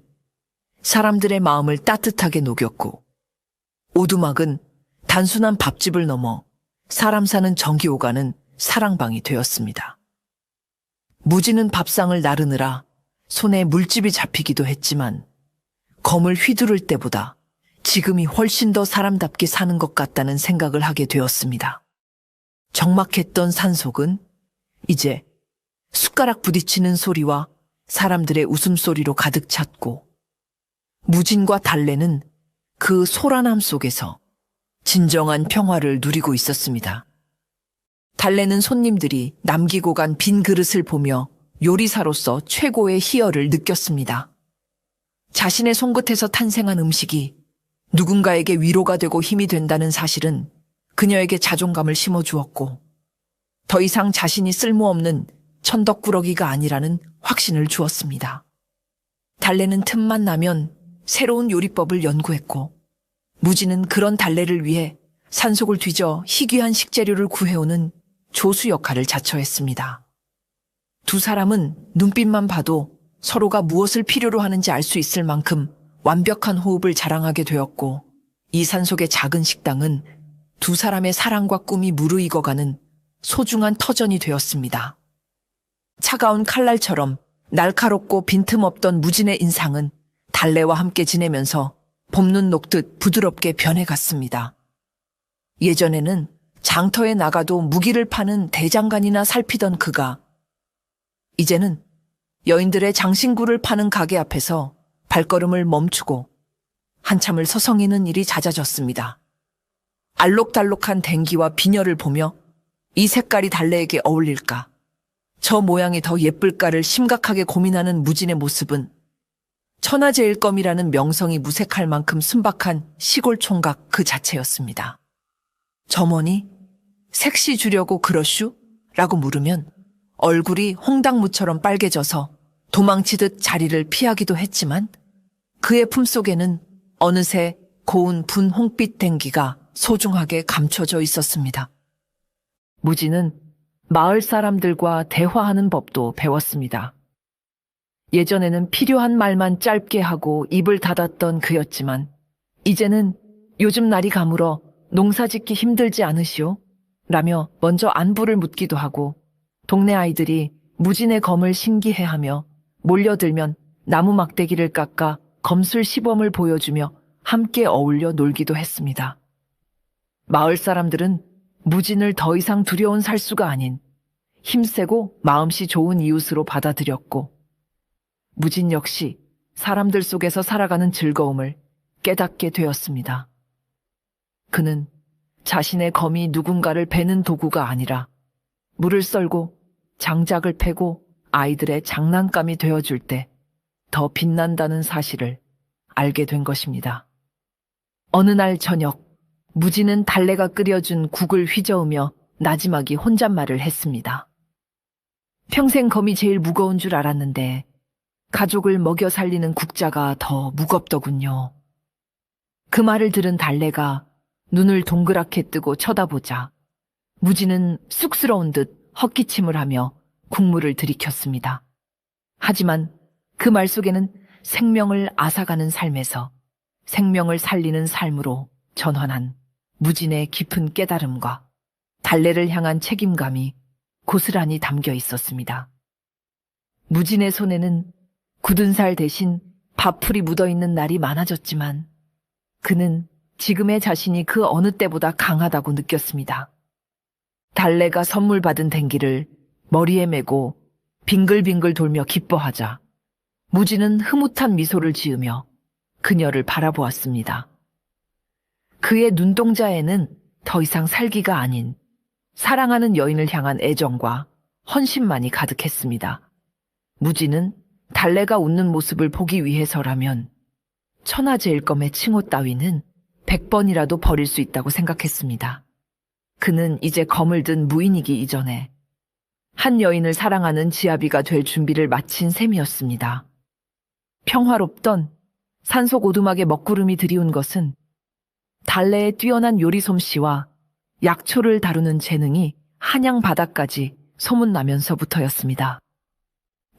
사람들의 마음을 따뜻하게 녹였고 오두막은 단순한 밥집을 넘어 사람 사는 정기 오가는 사랑방이 되었습니다. 무진은 밥상을 나르느라 손에 물집이 잡히기도 했지만 검을 휘두를 때보다 지금이 훨씬 더 사람답게 사는 것 같다는 생각을 하게 되었습니다. 적막했던 산속은 이제 숟가락 부딪히는 소리와 사람들의 웃음소리로 가득 찼고 무진과 달래는 그 소란함 속에서 진정한 평화를 누리고 있었습니다. 달래는 손님들이 남기고 간 빈 그릇을 보며 요리사로서 최고의 희열을 느꼈습니다. 자신의 손끝에서 탄생한 음식이 누군가에게 위로가 되고 힘이 된다는 사실은 그녀에게 자존감을 심어주었고 더 이상 자신이 쓸모없는 천덕꾸러기가 아니라는 확신을 주었습니다. 달래는 틈만 나면 새로운 요리법을 연구했고 무진은 그런 달래를 위해 산속을 뒤져 희귀한 식재료를 구해오는 조수 역할을 자처했습니다. 두 사람은 눈빛만 봐도 서로가 무엇을 필요로 하는지 알 수 있을 만큼 완벽한 호흡을 자랑하게 되었고 이 산속의 작은 식당은 두 사람의 사랑과 꿈이 무르익어가는 소중한 터전이 되었습니다. 차가운 칼날처럼 날카롭고 빈틈없던 무진의 인상은 달래와 함께 지내면서 봄눈 녹듯 부드럽게 변해갔습니다. 예전에는 장터에 나가도 무기를 파는 대장간이나 살피던 그가 이제는 여인들의 장신구를 파는 가게 앞에서 발걸음을 멈추고 한참을 서성이는 일이 잦아졌습니다. 알록달록한 댕기와 비녀를 보며 이 색깔이 달래에게 어울릴까? 저 모양이 더 예쁠까를 심각하게 고민하는 무진의 모습은 천하제일검이라는 명성이 무색할 만큼 순박한 시골 총각 그 자체였습니다. 점원이 색시 주려고 그러슈? 라고 물으면 얼굴이 홍당무처럼 빨개져서 도망치듯 자리를 피하기도 했지만 그의 품속에는 어느새 고운 분홍빛 댕기가 소중하게 감춰져 있었습니다. 무진은 마을 사람들과 대화하는 법도 배웠습니다. 예전에는 필요한 말만 짧게 하고 입을 닫았던 그였지만 이제는 요즘 날이 가물어 농사짓기 힘들지 않으시오? 라며 먼저 안부를 묻기도 하고 동네 아이들이 무진의 검을 신기해하며 몰려들면 나무 막대기를 깎아 검술 시범을 보여주며 함께 어울려 놀기도 했습니다. 마을 사람들은 무진을 더 이상 두려운 살수가 아닌 힘세고 마음씨 좋은 이웃으로 받아들였고 무진 역시 사람들 속에서 살아가는 즐거움을 깨닫게 되었습니다. 그는 자신의 검이 누군가를 베는 도구가 아니라 물을 썰고 장작을 패고 아이들의 장난감이 되어줄 때 더 빛난다는 사실을 알게 된 것입니다. 어느 날 저녁, 무지는 달래가 끓여준 국을 휘저으며 나지막이 혼잣말을 했습니다. 평생 검이 제일 무거운 줄 알았는데 가족을 먹여 살리는 국자가 더 무겁더군요. 그 말을 들은 달래가 눈을 동그랗게 뜨고 쳐다보자 무지는 쑥스러운 듯 헛기침을 하며 국물을 들이켰습니다. 하지만 그 말 속에는 생명을 앗아가는 삶에서 생명을 살리는 삶으로 전환한 무진의 깊은 깨달음과 달래를 향한 책임감이 고스란히 담겨 있었습니다. 무진의 손에는 굳은 살 대신 밥풀이 묻어있는 날이 많아졌지만 그는 지금의 자신이 그 어느 때보다 강하다고 느꼈습니다. 달래가 선물 받은 댕기를 머리에 메고 빙글빙글 돌며 기뻐하자 무지는 흐뭇한 미소를 지으며 그녀를 바라보았습니다. 그의 눈동자에는 더 이상 살기가 아닌 사랑하는 여인을 향한 애정과 헌신만이 가득했습니다. 무지는 달래가 웃는 모습을 보기 위해서라면 천하제일검의 칭호 따위는 100번이라도 버릴 수 있다고 생각했습니다. 그는 이제 검을 든 무인이기 이전에 한 여인을 사랑하는 지아비가 될 준비를 마친 셈이었습니다. 평화롭던 산속 오두막에 먹구름이 들이운 것은 달래의 뛰어난 요리 솜씨와 약초를 다루는 재능이 한양 바다까지 소문나면서부터였습니다.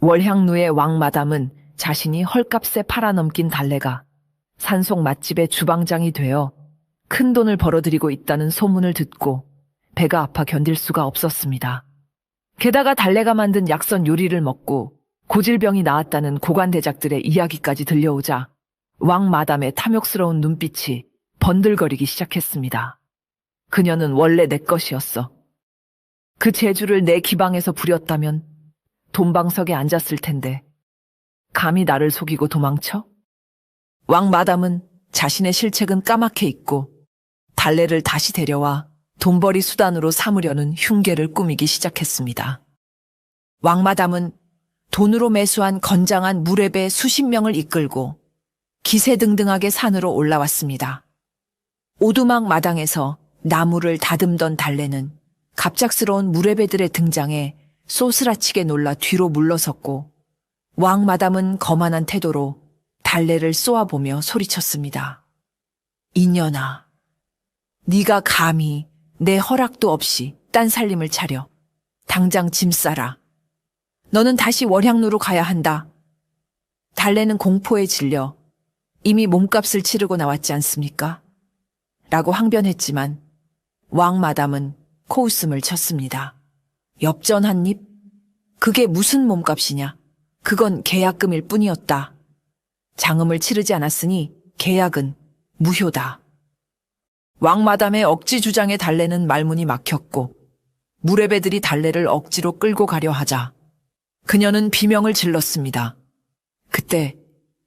월향루의 왕마담은 자신이 헐값에 팔아넘긴 달래가 산속 맛집의 주방장이 되어 큰 돈을 벌어들이고 있다는 소문을 듣고 배가 아파 견딜 수가 없었습니다. 게다가 달래가 만든 약선 요리를 먹고 고질병이 나았다는 고관대작들의 이야기까지 들려오자 왕마담의 탐욕스러운 눈빛이 번들거리기 시작했습니다. 그녀는 원래 내 것이었어. 그 재주를 내 기방에서 부렸다면 돈방석에 앉았을 텐데 감히 나를 속이고 도망쳐? 왕마담은 자신의 실책은 까맣게 잊고 달래를 다시 데려와 돈벌이 수단으로 삼으려는 흉계를 꾸미기 시작했습니다. 왕마담은 돈으로 매수한 건장한 무례배 수십 명을 이끌고 기세등등하게 산으로 올라왔습니다. 오두막 마당에서 나무를 다듬던 달래는 갑작스러운 무례배들의 등장에 쏘스라치게 놀라 뒤로 물러섰고 왕마담은 거만한 태도로 달래를 쏘아보며 소리쳤습니다. 이년아, 네가 감히 내 허락도 없이 딴 살림을 차려 당장 짐 싸라. 너는 다시 월향루로 가야 한다. 달래는 공포에 질려 이미 몸값을 치르고 나왔지 않습니까? 라고 항변했지만 왕마담은 코웃음을 쳤습니다. 엽전 한 입? 그게 무슨 몸값이냐? 그건 계약금일 뿐이었다. 장음을 치르지 않았으니 계약은 무효다. 왕마담의 억지 주장에 달래는 말문이 막혔고 무례배들이 달래를 억지로 끌고 가려 하자 그녀는 비명을 질렀습니다. 그때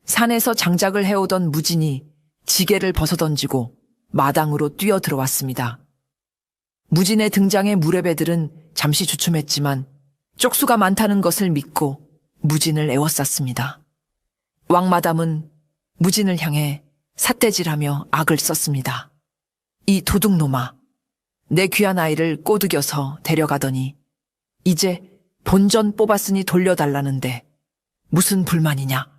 산에서 장작을 해오던 무진이 지게를 벗어던지고 마당으로 뛰어들어왔습니다. 무진의 등장에 무례배들은 잠시 주춤했지만 쪽수가 많다는 것을 믿고 무진을 에워쌌습니다. 왕마담은 무진을 향해 삿대질하며 악을 썼습니다. 이 도둑놈아, 내 귀한 아이를 꼬드겨서 데려가더니 이제 본전 뽑았으니 돌려달라는데 무슨 불만이냐?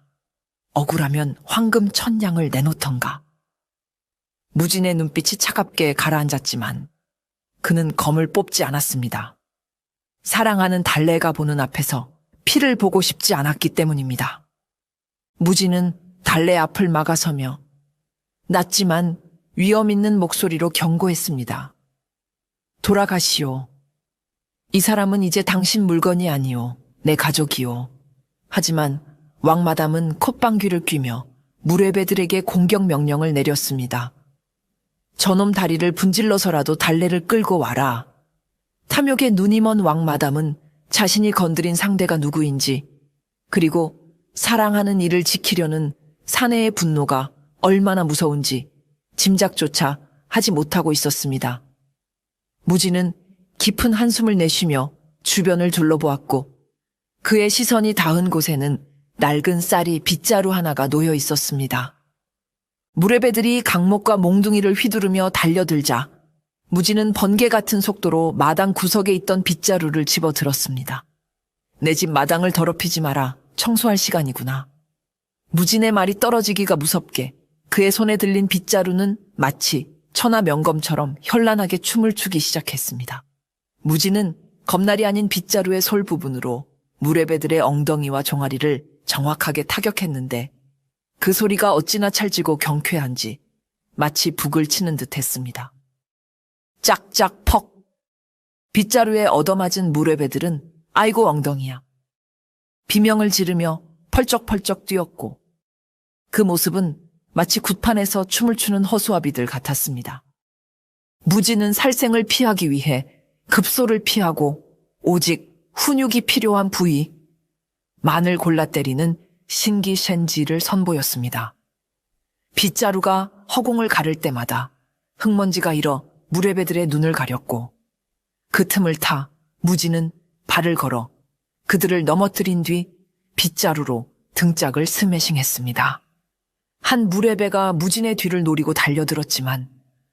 억울하면 황금 1000냥을 내놓던가. 무진의 눈빛이 차갑게 가라앉았지만 그는 검을 뽑지 않았습니다. 사랑하는 달래가 보는 앞에서 피를 보고 싶지 않았기 때문입니다. 무진은 달래 앞을 막아서며 낮지만 위험 있는 목소리로 경고했습니다. 돌아가시오. 이 사람은 이제 당신 물건이 아니오. 내 가족이오. 하지만 왕마담은 콧방귀를 뀌며 무례배들에게 공격 명령을 내렸습니다. 저놈 다리를 분질러서라도 달래를 끌고 와라. 탐욕에 눈이 먼 왕마담은 자신이 건드린 상대가 누구인지 그리고 사랑하는 이를 지키려는 사내의 분노가 얼마나 무서운지 짐작조차 하지 못하고 있었습니다. 무지는 깊은 한숨을 내쉬며 주변을 둘러보았고 그의 시선이 닿은 곳에는 낡은 쌀이 빗자루 하나가 놓여 있었습니다. 무레배들이 강목과 몽둥이를 휘두르며 달려들자 무지는 번개 같은 속도로 마당 구석에 있던 빗자루를 집어들었습니다. 내 집 마당을 더럽히지 마라. 청소할 시간이구나. 무진의 말이 떨어지기가 무섭게 그의 손에 들린 빗자루는 마치 천하 명검처럼 현란하게 춤을 추기 시작했습니다. 무진은 검날이 아닌 빗자루의 솔 부분으로 무레배들의 엉덩이와 종아리를 정확하게 타격했는데 그 소리가 어찌나 찰지고 경쾌한지 마치 북을 치는 듯 했습니다. 짝짝 퍽. 빗자루에 얻어맞은 무레배들은 아이고 엉덩이야. 비명을 지르며 펄쩍펄쩍 뛰었고 그 모습은 마치 굿판에서 춤을 추는 허수아비들 같았습니다. 무지는 살생을 피하기 위해 급소를 피하고 오직 훈육이 필요한 부위, 만을 골라 때리는 신기셴지를 선보였습니다. 빗자루가 허공을 가를 때마다 흙먼지가 일어 무레배들의 눈을 가렸고 그 틈을 타 무지는 발을 걸어 그들을 넘어뜨린 뒤 빗자루로 등짝을 스매싱했습니다. 한 무레배가 무진의 뒤를 노리고 달려들었지만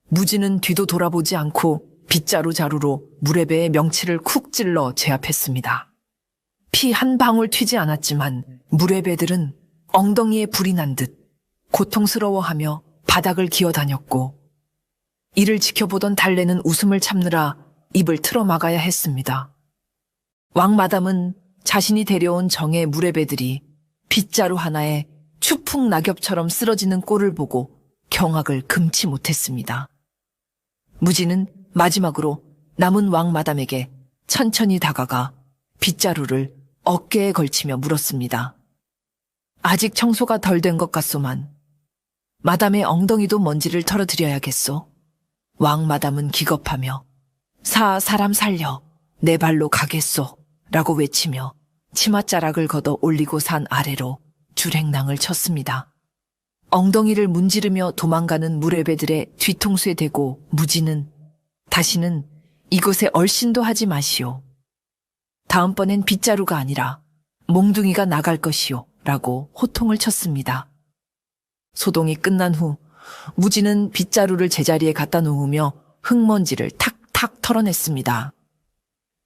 무진은 뒤도 돌아보지 않고 빗자루 자루로 무레배의 명치를 쿡 찔러 제압했습니다. 피 한 방울 튀지 않았지만 무레배들은 엉덩이에 불이 난 듯 고통스러워하며 바닥을 기어다녔고 이를 지켜보던 달래는 웃음을 참느라 입을 틀어막아야 했습니다. 왕마담은 자신이 데려온 정의 무레배들이 빗자루 하나에 추풍 낙엽처럼 쓰러지는 꼴을 보고 경악을 금치 못했습니다. 무지는 마지막으로 남은 왕마담에게 천천히 다가가 빗자루를 어깨에 걸치며 물었습니다. 아직 청소가 덜 된 것 같소만 마담의 엉덩이도 먼지를 털어드려야겠소. 왕마담은 기겁하며 사람 살려 내 발로 가겠소 라고 외치며 치맛자락을 걷어 올리고 산 아래로 줄행랑을 쳤습니다. 엉덩이를 문지르며 도망가는 무레배들의 뒤통수에 대고 무지는 다시는 이곳에 얼씬도 하지 마시오. 다음번엔 빗자루가 아니라 몽둥이가 나갈 것이오 라고 호통을 쳤습니다. 소동이 끝난 후 무지는 빗자루를 제자리에 갖다 놓으며 흙먼지를 탁탁 털어냈습니다.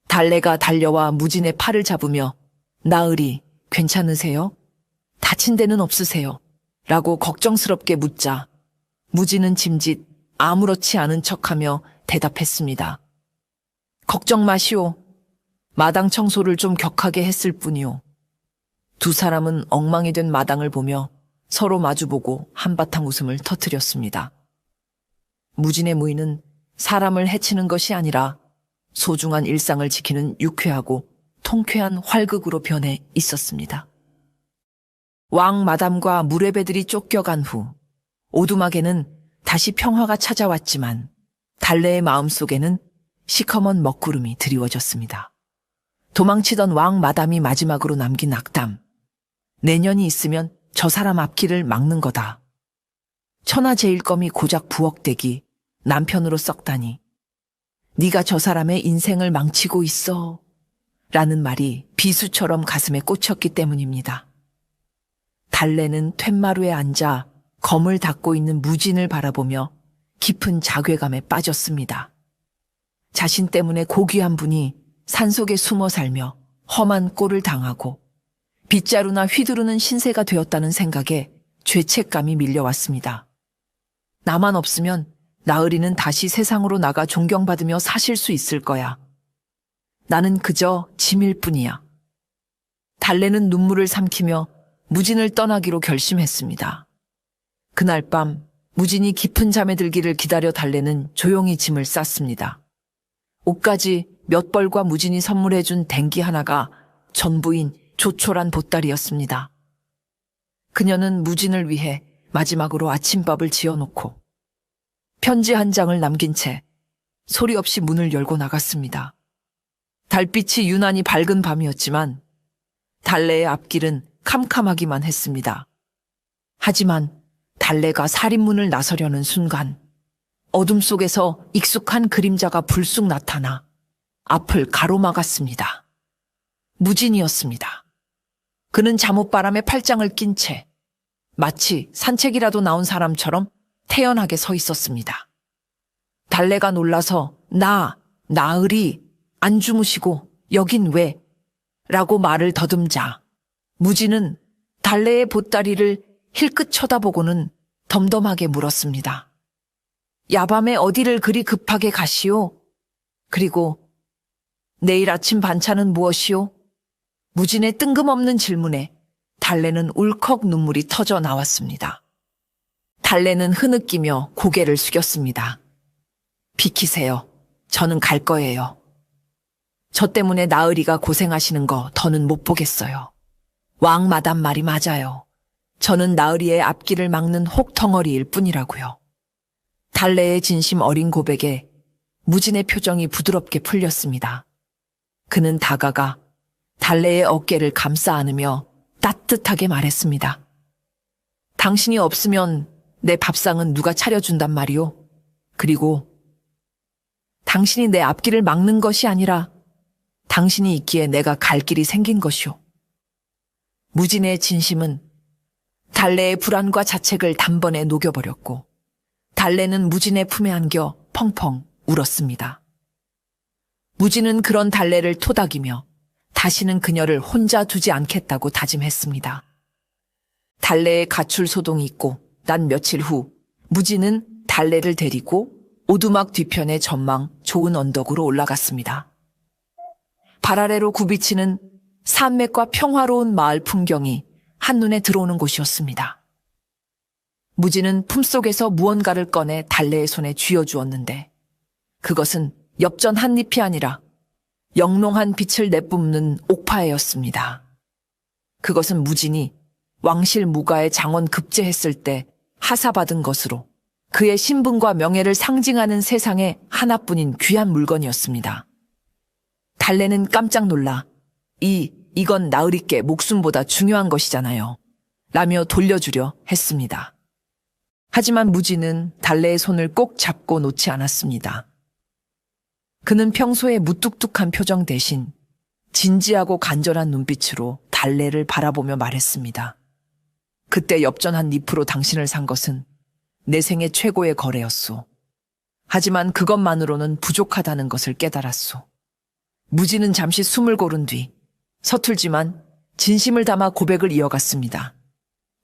달래가 달려와 무진의 팔을 잡으며 나으리 괜찮으세요? 다친 데는 없으세요? 라고 걱정스럽게 묻자 무진은 짐짓 아무렇지 않은 척하며 대답했습니다. 걱정 마시오. 마당 청소를 좀 격하게 했을 뿐이오. 두 사람은 엉망이 된 마당을 보며 서로 마주보고 한바탕 웃음을 터뜨렸습니다. 무진의 무의는 사람을 해치는 것이 아니라 소중한 일상을 지키는 유쾌하고 통쾌한 활극으로 변해 있었습니다. 왕 마담과 무레배들이 쫓겨간 후 오두막에는 다시 평화가 찾아왔지만 달래의 마음속에는 시커먼 먹구름이 드리워졌습니다. 도망치던 왕 마담이 마지막으로 남긴 악담. 내년이 있으면 저 사람 앞길을 막는 거다. 천하제일검이 고작 부엌대기 남편으로 썩다니. 네가 저 사람의 인생을 망치고 있어. 라는 말이 비수처럼 가슴에 꽂혔기 때문입니다. 달래는 툇마루에 앉아 검을 닫고 있는 무진을 바라보며 깊은 자괴감에 빠졌습니다. 자신 때문에 고귀한 분이 산속에 숨어 살며 험한 꼴을 당하고 빗자루나 휘두르는 신세가 되었다는 생각에 죄책감이 밀려왔습니다. 나만 없으면 나으리는 다시 세상으로 나가 존경받으며 사실 수 있을 거야. 나는 그저 짐일 뿐이야. 달래는 눈물을 삼키며 무진을 떠나기로 결심했습니다. 그날 밤 무진이 깊은 잠에 들기를 기다려 달래는 조용히 짐을 쌌습니다. 옷까지 몇 벌과 무진이 선물해준 댕기 하나가 전부인 조촐한 보따리였습니다. 그녀는 무진을 위해 마지막으로 아침밥을 지어놓고 편지 한 장을 남긴 채 소리 없이 문을 열고 나갔습니다. 달빛이 유난히 밝은 밤이었지만 달래의 앞길은 캄캄하기만 했습니다. 하지만 달래가 살인문을 나서려는 순간 어둠 속에서 익숙한 그림자가 불쑥 나타나 앞을 가로막았습니다. 무진이었습니다. 그는 잠옷바람에 팔짱을 낀 채 마치 산책이라도 나온 사람처럼 태연하게 서 있었습니다. 달래가 놀라서 나으리 안 주무시고 여긴 왜? 라고 말을 더듬자 무진은 달래의 보따리를 힐끗 쳐다보고는 덤덤하게 물었습니다. 야밤에 어디를 그리 급하게 가시오? 그리고 내일 아침 반찬은 무엇이오? 무진의 뜬금없는 질문에 달래는 울컥 눈물이 터져 나왔습니다. 달래는 흐느끼며 고개를 숙였습니다. 비키세요. 저는 갈 거예요. 저 때문에 나으리가 고생하시는 거 더는 못 보겠어요. 왕마담 말이 맞아요. 저는 나으리의 앞길을 막는 혹덩어리일 뿐이라고요. 달래의 진심 어린 고백에 무진의 표정이 부드럽게 풀렸습니다. 그는 다가가 달래의 어깨를 감싸 안으며 따뜻하게 말했습니다. 당신이 없으면 내 밥상은 누가 차려준단 말이오? 그리고 당신이 내 앞길을 막는 것이 아니라 당신이 있기에 내가 갈 길이 생긴 것이오. 무진의 진심은 달래의 불안과 자책을 단번에 녹여버렸고 달래는 무진의 품에 안겨 펑펑 울었습니다. 무진은 그런 달래를 토닥이며 다시는 그녀를 혼자 두지 않겠다고 다짐했습니다. 달래의 가출 소동이 있고 난 며칠 후 무진은 달래를 데리고 오두막 뒤편의 전망 좋은 언덕으로 올라갔습니다. 발 아래로 굽이치는 산맥과 평화로운 마을 풍경이 한눈에 들어오는 곳이었습니다. 무진은 품속에서 무언가를 꺼내 달래의 손에 쥐어주었는데 그것은 엽전 한 잎이 아니라 영롱한 빛을 내뿜는 옥파애였습니다. 그것은 무진이 왕실 무가에 장원 급제했을 때 하사받은 것으로 그의 신분과 명예를 상징하는 세상에 하나뿐인 귀한 물건이었습니다. 달래는 깜짝 놀라 이건 나으리께 목숨보다 중요한 것이잖아요. 라며 돌려주려 했습니다. 하지만 무진은 달래의 손을 꼭 잡고 놓지 않았습니다. 그는 평소의 무뚝뚝한 표정 대신 진지하고 간절한 눈빛으로 달래를 바라보며 말했습니다. 그때 엽전 한 잎으로 당신을 산 것은 내 생애 최고의 거래였소. 하지만 그것만으로는 부족하다는 것을 깨달았소. 무진은 잠시 숨을 고른 뒤 서툴지만 진심을 담아 고백을 이어갔습니다.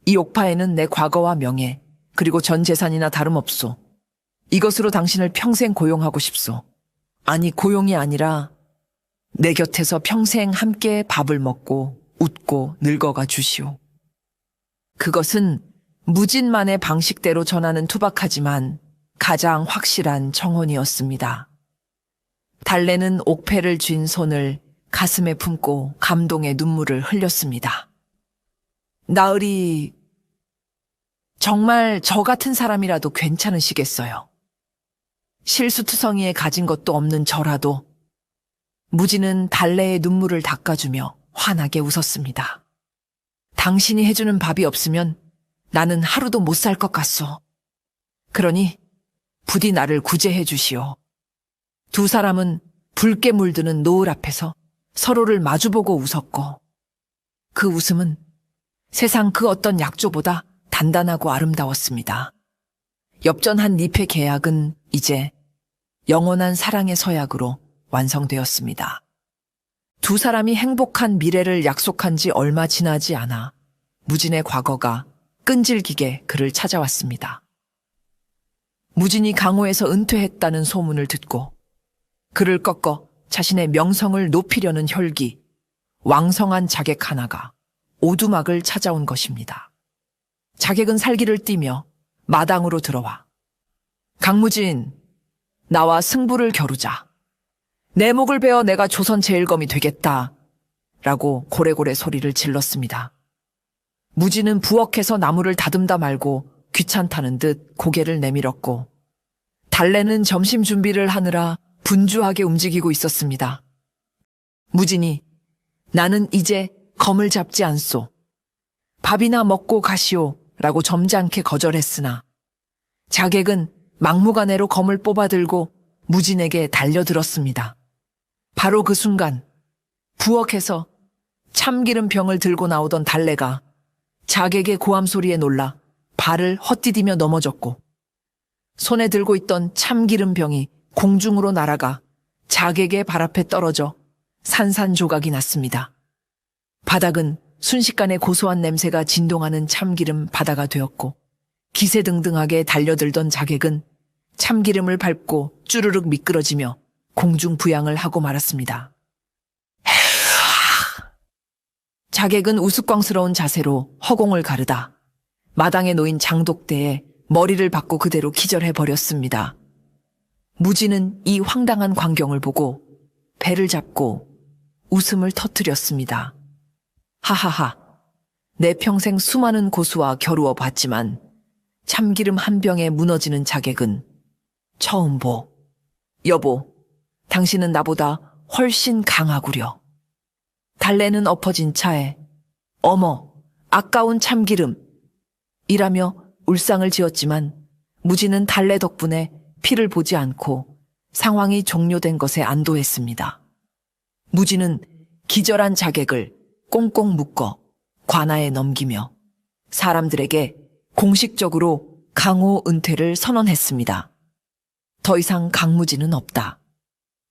이 옥파에는 내 과거와 명예, 그리고 전 재산이나 다름없소. 이것으로 당신을 평생 고용하고 싶소. 아니, 고용이 아니라 내 곁에서 평생 함께 밥을 먹고 웃고 늙어가 주시오. 그것은 무진만의 방식대로 전하는 투박하지만 가장 확실한 청혼이었습니다. 달래는 옥패를 쥔 손을 가슴에 품고 감동의 눈물을 흘렸습니다. 나으리, 정말 저 같은 사람이라도 괜찮으시겠어요? 실수투성이에 가진 것도 없는 저라도. 무진은 달래의 눈물을 닦아주며 환하게 웃었습니다. 당신이 해주는 밥이 없으면 나는 하루도 못 살 것 같소. 그러니 부디 나를 구제해 주시오. 두 사람은 붉게 물드는 노을 앞에서 서로를 마주보고 웃었고 그 웃음은 세상 그 어떤 약조보다 단단하고 아름다웠습니다. 엽전 한 잎의 계약은 이제 영원한 사랑의 서약으로 완성되었습니다. 두 사람이 행복한 미래를 약속한 지 얼마 지나지 않아 무진의 과거가 끈질기게 그를 찾아왔습니다. 무진이 강호에서 은퇴했다는 소문을 듣고 그를 꺾어 자신의 명성을 높이려는 혈기, 왕성한 자객 하나가 오두막을 찾아온 것입니다. 자객은 살기를 띠며 마당으로 들어와 강무진, 나와 승부를 겨루자. 내 목을 베어 내가 조선 제일검이 되겠다. 라고 고래고래 소리를 질렀습니다. 무진은 부엌에서 나무를 다듬다 말고 귀찮다는 듯 고개를 내밀었고 달래는 점심 준비를 하느라 분주하게 움직이고 있었습니다. 무진이 나는 이제 검을 잡지 않소. 밥이나 먹고 가시오. 라고 점잖게 거절했으나 자객은 막무가내로 검을 뽑아들고 무진에게 달려들었습니다. 바로 그 순간 부엌에서 참기름 병을 들고 나오던 달래가 자객의 고함 소리에 놀라 발을 헛디디며 넘어졌고 손에 들고 있던 참기름 병이 공중으로 날아가 자객의 발 앞에 떨어져 산산조각이 났습니다. 바닥은 순식간에 고소한 냄새가 진동하는 참기름 바다가 되었고 기세등등하게 달려들던 자객은 참기름을 밟고 쭈르륵 미끄러지며 공중 부양을 하고 말았습니다. 자객은 우스꽝스러운 자세로 허공을 가르다 마당에 놓인 장독대에 머리를 박고 그대로 기절해버렸습니다. 무지는 이 황당한 광경을 보고 배를 잡고 웃음을 터뜨렸습니다. 하하하, 내 평생 수많은 고수와 겨루어 봤지만 참기름 한 병에 무너지는 자객은 처음 보. 여보, 당신은 나보다 훨씬 강하구려. 달래는 엎어진 차에 어머, 아까운 참기름 이라며 울상을 지었지만 무지는 달래 덕분에 피를 보지 않고 상황이 종료된 것에 안도했습니다. 무지는 기절한 자객을 꽁꽁 묶어 관아에 넘기며 사람들에게 공식적으로 강호 은퇴를 선언했습니다. 더 이상 강무지는 없다.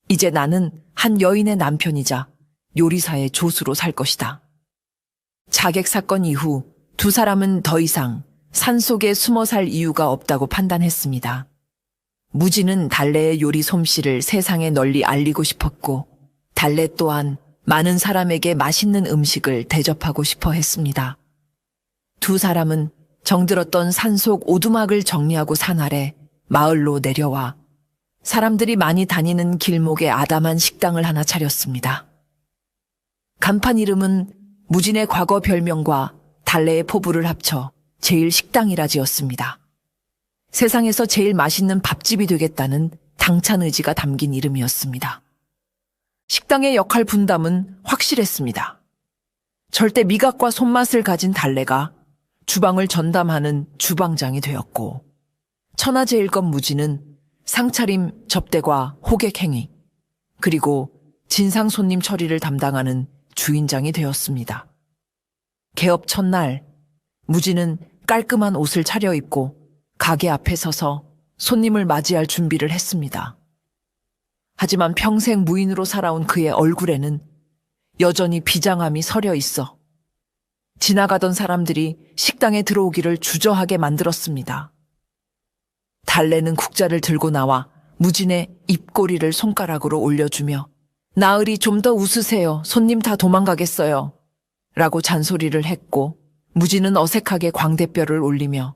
이제 나는 한 여인의 남편이자 요리사의 조수로 살 것이다. 자객 사건 이후 두 사람은 더 이상 산속에 숨어 살 이유가 없다고 판단했습니다. 무지는 달래의 요리 솜씨를 세상에 널리 알리고 싶었고 달래 또한 많은 사람에게 맛있는 음식을 대접하고 싶어 했습니다. 두 사람은 정들었던 산속 오두막을 정리하고 산 아래 마을로 내려와 사람들이 많이 다니는 길목에 아담한 식당을 하나 차렸습니다. 간판 이름은 무진의 과거 별명과 달래의 포부를 합쳐 제일 식당이라 지었습니다. 세상에서 제일 맛있는 밥집이 되겠다는 당찬 의지가 담긴 이름이었습니다. 식당의 역할 분담은 확실했습니다. 절대 미각과 손맛을 가진 달래가 주방을 전담하는 주방장이 되었고 천하제일검 무지는 상차림, 접대과 호객 행위, 그리고 진상 손님 처리를 담당하는 주인장이 되었습니다. 개업 첫날 무지는 깔끔한 옷을 차려입고 가게 앞에 서서 손님을 맞이할 준비를 했습니다. 하지만 평생 무인으로 살아온 그의 얼굴에는 여전히 비장함이 서려 있어 지나가던 사람들이 식당에 들어오기를 주저하게 만들었습니다. 달래는 국자를 들고 나와 무진의 입꼬리를 손가락으로 올려주며 나으리 좀 더 웃으세요. 손님 다 도망가겠어요. 라고 잔소리를 했고 무진은 어색하게 광대뼈를 올리며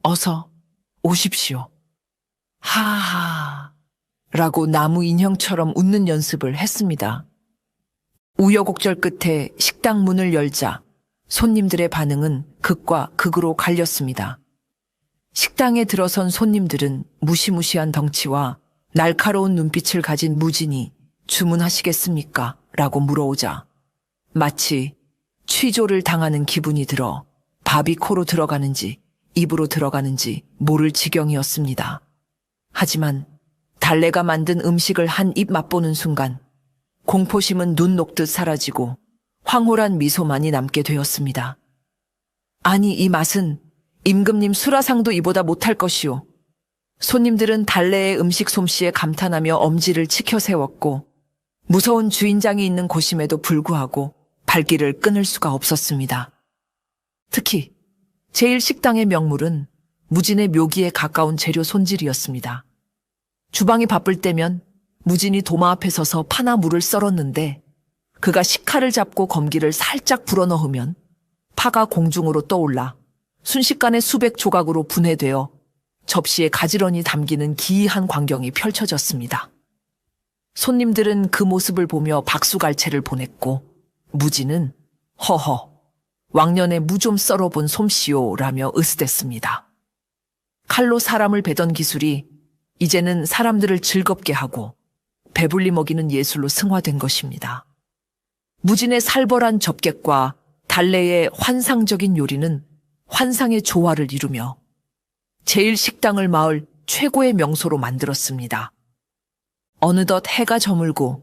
어서 오십시오. 하하 라고 나무 인형처럼 웃는 연습을 했습니다. 우여곡절 끝에 식당 문을 열자 손님들의 반응은 극과 극으로 갈렸습니다. 식당에 들어선 손님들은 무시무시한 덩치와 날카로운 눈빛을 가진 무진이 주문하시겠습니까? 라고 물어오자 마치 취조를 당하는 기분이 들어 밥이 코로 들어가는지 입으로 들어가는지 모를 지경이었습니다. 하지만 달래가 만든 음식을 한 입 맛보는 순간 공포심은 눈 녹듯 사라지고 황홀한 미소만이 남게 되었습니다. 아니 이 맛은 임금님 수라상도 이보다 못할 것이오. 손님들은 달래의 음식 솜씨에 감탄하며 엄지를 치켜 세웠고 무서운 주인장이 있는 곳임에도 불구하고 발길을 끊을 수가 없었습니다. 특히 제1식당의 명물은 무진의 묘기에 가까운 재료 손질이었습니다. 주방이 바쁠 때면 무진이 도마 앞에 서서 파나 물을 썰었는데 그가 식칼을 잡고 검기를 살짝 불어넣으면 파가 공중으로 떠올라 순식간에 수백 조각으로 분해되어 접시에 가지런히 담기는 기이한 광경이 펼쳐졌습니다. 손님들은 그 모습을 보며 박수갈채를 보냈고 무진은 허허 왕년에 무 좀 썰어본 솜씨요라며 으스댔습니다. 칼로 사람을 베던 기술이 이제는 사람들을 즐겁게 하고 배불리 먹이는 예술로 승화된 것입니다. 무진의 살벌한 접객과 달래의 환상적인 요리는 환상의 조화를 이루며 제1식당을 마을 최고의 명소로 만들었습니다. 어느덧 해가 저물고